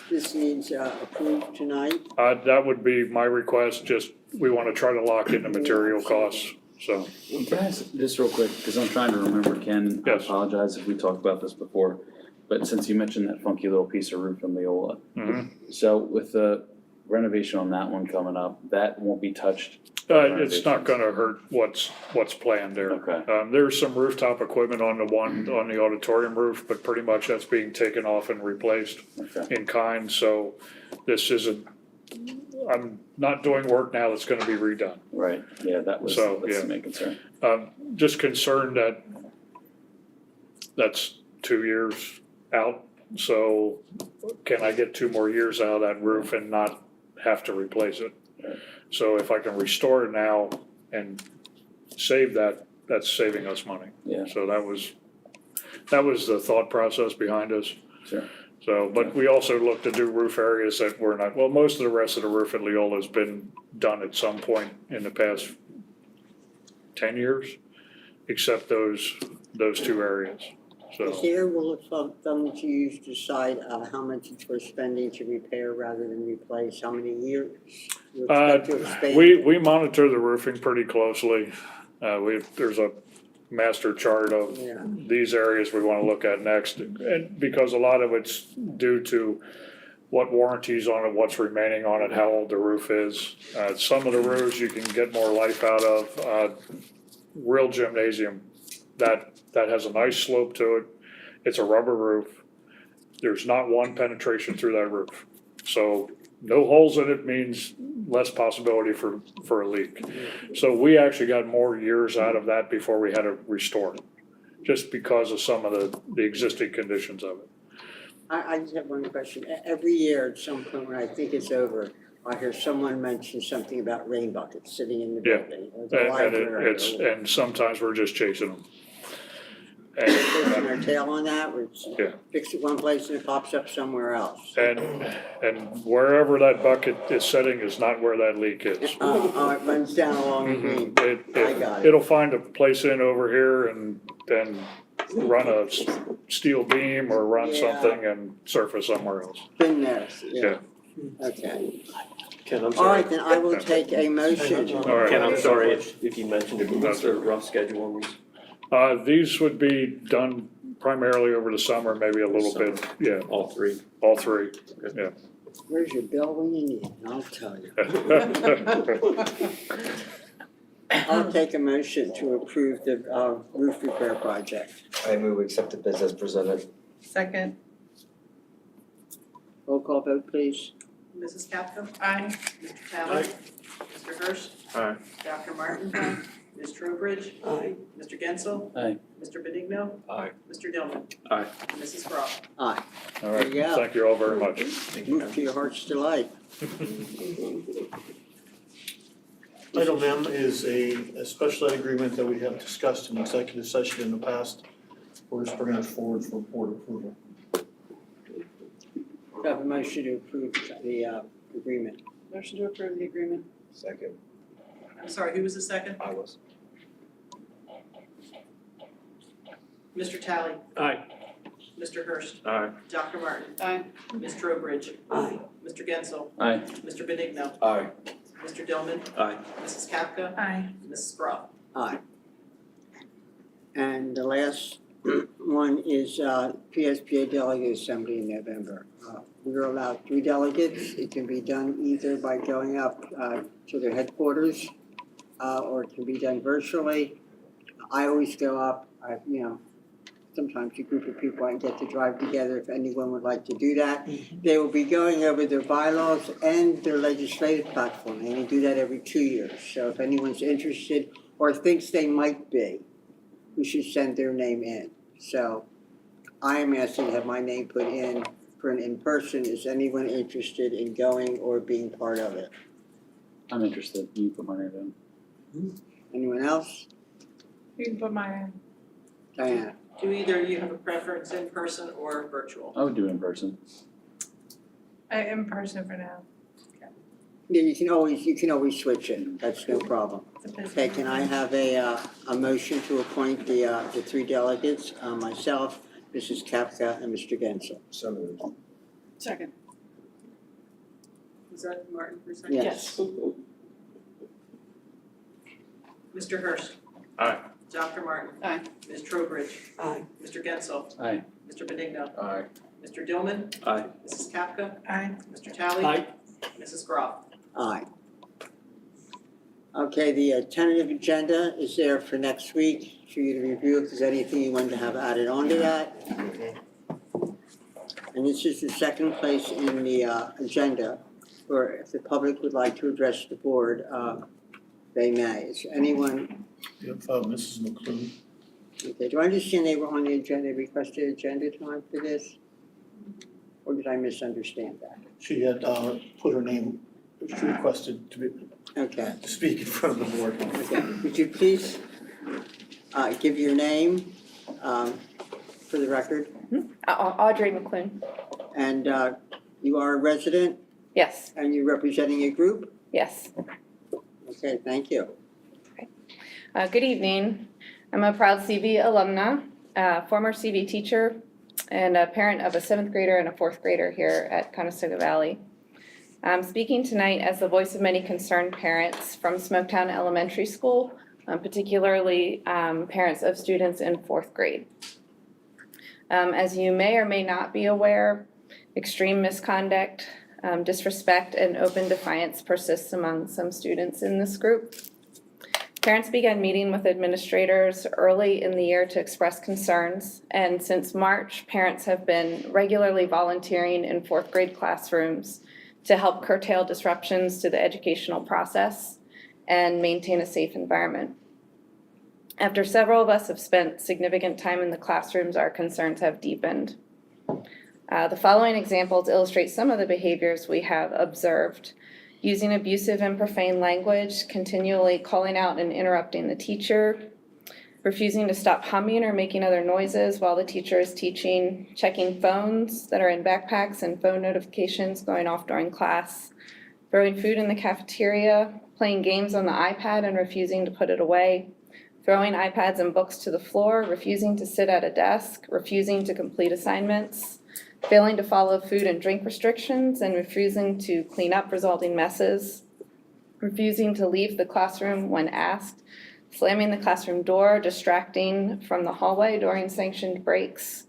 This needs approved tonight. That would be my request, just, we wanna try to lock in the material costs, so. Guys, just real quick, because I'm trying to remember, Ken, I Yes. apologize if we talked about this before, but since you mentioned that funky little piece of roof in Leola. So with the renovation on that one coming up, that won't be touched? It's not gonna hurt what's planned there. Okay. There's some rooftop equipment on the auditorium roof, but pretty much that's being taken off and replaced in kind, so this isn't, I'm not doing work now that's gonna be redone. Right, yeah, that's the main concern. Just concerned that that's 2 years out, so can I get 2 more years out of that roof and not have to replace it? So if I can restore it now and save that, that's saving us money. Yeah. So that was, that was the thought process behind us. Sure. So, but we also looked to do roof areas that were not, well, most of the rest of the roof at Leola has been done at some point in the past 10 years, except those two areas, so. Is there a rule of thumb that you use to decide how much we're spending to repair rather than replace? How many years you expect to expand? We monitor the roofing pretty closely. There's a master chart of Yeah. these areas we wanna look at next. And because a lot of it's due to what warranty's on it, what's remaining on it, how old the roof is. Some of the roofs you can get more life out of. Real gymnasium, that has a nice slope to it. It's a rubber roof. There's not one penetration through that roof. So no holes in it means less possibility for a leak. So we actually got more years out of that before we had to restore it, just because of some of the existing conditions of it. I just have one question. Every year at some point when I think it's over, I hear someone mention something about rain buckets sitting in the Yeah. building or the And library. and sometimes we're just chasing them. Chasing our tail on that, we Yeah. fix it one place and it pops up somewhere else. And wherever that bucket is setting is not where that leak is. It runs down along the green. I got it. It'll find a place in over here and then run a steel beam or run Yeah. something and surface somewhere else. Been there, Yeah. Okay. Ken, I'm All sorry. right, then I will take a motion. All right. Ken, I'm sorry if you mentioned it, but what's the rough schedule on these? These would be done primarily over the summer, maybe a little bit, yeah. All three? All three, yeah. Where's your bill when you need it? I'll tell you. I'll take a motion to approve the roof repair project. I move we accept the bids as presented. Second. Roll call vote, please. Mrs. Capco? Aye. Mr. Talley? Mr. Hurst? Aye. Dr. Martin? Aye. Ms. Trowbridge? Aye. Mr. Gensel? Aye. Mr. Benigno? Aye. Mr. Dillman? Aye. And Mrs. Crowe? Aye. All There right, you go. thank you all very much. Move to your heart's delight. Item M is a special ed agreement that we have discussed in executive session in the past. We're just bringing it forward for board approval. Do I have a motion to approve the agreement? Motion to approve the agreement. Second. I'm sorry, who was the second? I was. Mr. Talley? Aye. Mr. Hurst? Aye. Dr. Martin? Aye. Ms. Trowbridge? Aye. Mr. Gensel? Aye. Mr. Benigno? Aye. Mr. Dillman? Aye. Mrs. Capca? Aye. Mrs. Crowe? Aye. And the last one is PSPA Delegate Assembly in November. We are allowed 3 delegates. It can be done either by going up to their headquarters or it can be done virtually. I always go up, sometimes a group of people I get to drive together if anyone would like to do that. They will be going over their bylaws and their legislative platform, and they do that every 2 years. So if anyone's interested or thinks they might be, we should send their name in. So I am asking to have my name put in for an in-person. Is anyone interested in going or being part of it? I'm interested. You put my name in. Anyone else? You can put mine Diana? Do either of you have a preference in person or virtual? I would do it in person. in person for now. Yeah, you can always switch it. That's no problem. Okay, can I have a motion to appoint the 3 delegates, myself, Mrs. Kapka, and Mr. Gensel? So moved. Second. Was that Martin for a second? Yes. Mr. Hurst? Aye. Dr. Martin? Aye. Ms. Trowbridge? Aye. Mr. Gensel? Aye. Mr. Benigno? Aye. Mr. Dillman? Aye. Mrs. Kapka? Aye. Mr. Talley? Aye. Mrs. Crowe? Aye. Okay, the tentative agenda is there for next week for you to review if there's anything you want to have added onto that. And this is the second place in the agenda, where if the public would like to address the board, they may. Is there anyone? Yep, Mrs. McClure. Okay, do I understand they were on the agenda, requested agenda time for this? Or did I misunderstand that? She had put her name, she requested to speak in front of the board. Okay, would you please give your name for for the record. Audrey McClune. And you are a resident Yes, and you're representing a group? yes. Okay, thank you. Good evening. I'm a proud CV alumna, former CV teacher, and a parent of a 7th grader and a 4th grader here at Conestoga Valley. I'm speaking tonight as the voice of many concerned parents from Smoketown Elementary School, particularly parents of students in 4th grade. As you may or may not be aware, extreme misconduct, disrespect, and open defiance persists among some students in this group. Parents began meeting with administrators early in the year to express concerns, and since March, parents have been regularly volunteering in 4th grade classrooms to help curtail disruptions to the educational process and maintain a safe environment. After several of us have spent significant time in the classrooms, our concerns have deepened. The following examples illustrate some of the behaviors we have observed: using abusive and profane language, continually calling out and interrupting the teacher, refusing to stop humming or making other noises while the teacher is teaching, checking phones that are in backpacks and phone notifications going off during class, throwing food in the cafeteria, playing games on the iPad and refusing to put it away, throwing iPads and books to the floor, refusing to sit at a desk, refusing to complete assignments, failing to follow food and drink restrictions, and refusing to clean up resulting messes, refusing to leave the classroom when asked, slamming the classroom door, distracting from the hallway during sanctioned breaks,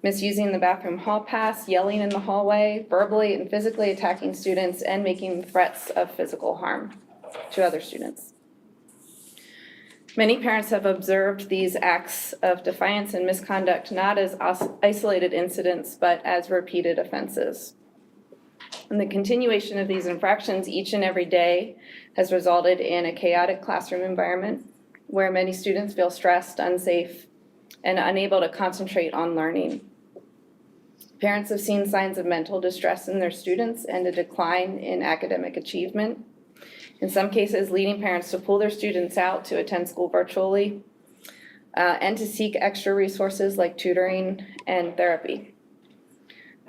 misusing the bathroom hall pass, yelling in the hallway, verbally and physically attacking students, and making threats of physical harm to other students. Many parents have observed these acts of defiance and misconduct not as isolated incidents, but as repeated offenses. And the continuation of these infractions each and every day has resulted in a chaotic classroom environment where many students feel stressed, unsafe, and unable to concentrate on learning. Parents have seen signs of mental distress in their students and a decline in academic achievement. In some cases, leading parents to pull their students out to attend school virtually and to seek extra resources like tutoring and therapy.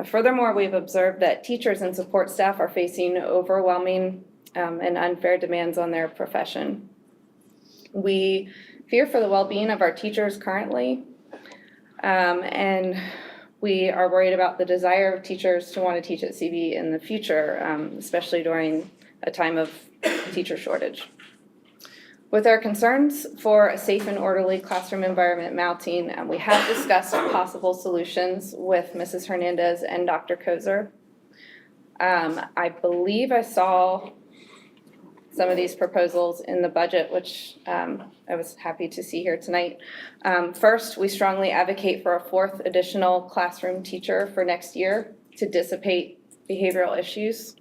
Furthermore, we've observed that teachers and support staff are facing overwhelming and unfair demands on their profession. We fear for the well-being of our teachers currently, and we are worried about the desire of teachers to want to teach at CV in the future, especially during a time of teacher shortage. With our concerns for a safe and orderly classroom environment mounting, we have discussed possible solutions with Mrs. Hernandez and Dr. Kozer. I believe I saw some of these proposals in the budget, which I was happy to see here tonight. First, we strongly advocate for a 4th additional classroom teacher for next year to dissipate behavioral issues.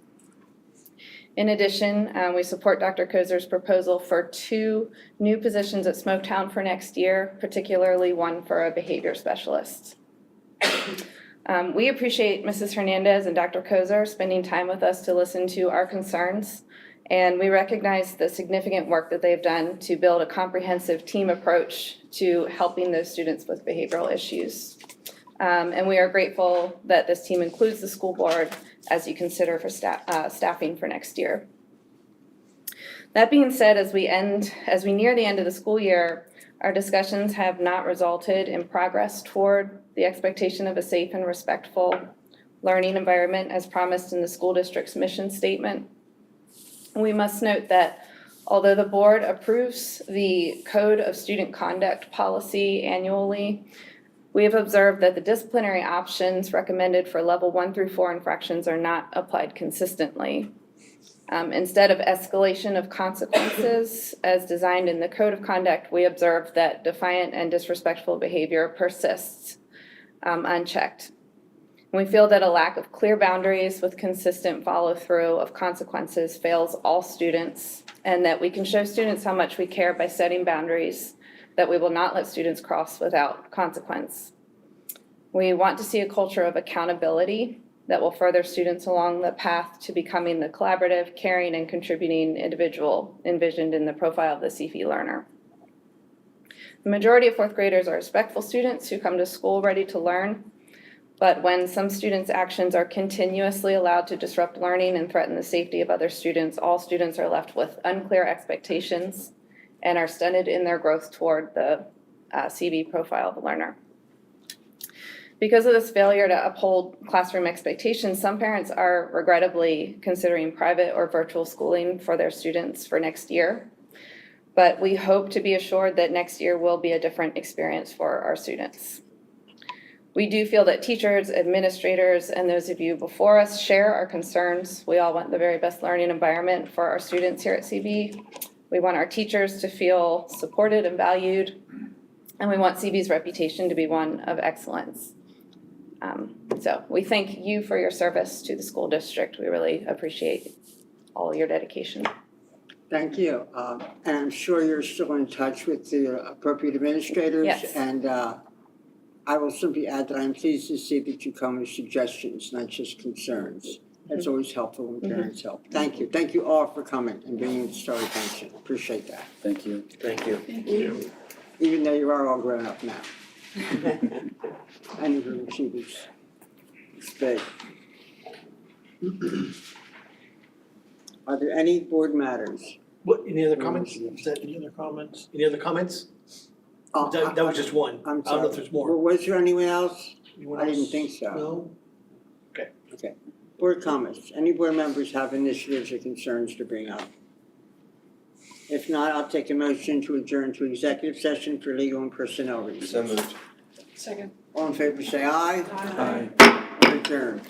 In addition, we support Dr. Kozer's proposal for 2 new positions at Smoketown for next year, particularly one for a behavior specialist. We appreciate Mrs. Hernandez and Dr. Kozer spending time with us to listen to our concerns, and we recognize the significant work that they've done to build a comprehensive team approach to helping those students with behavioral issues. And we are grateful that this team includes the school board as you consider for staffing for next year. That being said, as we near the end of the school year, our discussions have not resulted in progress toward the expectation of a safe and respectful learning environment as promised in the school district's mission statement. We must note that although the board approves the Code of Student Conduct policy annually, we have observed that the disciplinary options recommended for level 1 through 4 infractions are not applied consistently. Instead of escalation of consequences as designed in the Code of Conduct, we observe that defiant and disrespectful behavior persists unchecked. We feel that a lack of clear boundaries with consistent follow-through of consequences fails all students, and that we can show students how much we care by setting boundaries that we will not let students cross without consequence. We want to see a culture of accountability that will further students along the path to becoming the collaborative, caring, and contributing individual envisioned in the profile of the CFE learner. The majority of fourth graders are respectful students who come to school ready to learn. But when some students' actions are continuously allowed to disrupt learning and threaten the safety of other students, all students are left with unclear expectations and are stunted in their growth toward the CB profile of the learner. Because of this failure to uphold classroom expectations, some parents are regrettably considering private or virtual schooling for their students for next year. But we hope to be assured that next year will be a different experience for our students. We do feel that teachers, administrators, and those of you before us share our concerns. We all want the very best learning environment for our students here at CB. We want our teachers to feel supported and valued, and we want CB's reputation to be one of excellence. So we thank you for your service to the school district. We really appreciate all your dedication. Thank you. And I'm sure you're still in touch with the appropriate administrators. Yes. And I will simply add that I'm pleased to see that you come with suggestions, not just concerns. That's always helpful when parents help. Thank you. Thank you all for coming and bringing it to our attention. Appreciate that. Thank you. Thank you. Even though you are all grown up now. And you're achievers. It's big. Are there any board matters? What, any other comments? Is that any other comments? Any other comments? That was just one. I'm I don't know sorry. if there's more. Was there anyone else? Anyone I didn't else? think so. No? Okay. Board comments. Any board members have initiatives or concerns to bring up? If not, I'll take a motion to adjourn to executive session for legal and personnel reasons. So moved. Second. All in favor, say aye. Aye. We're adjourned.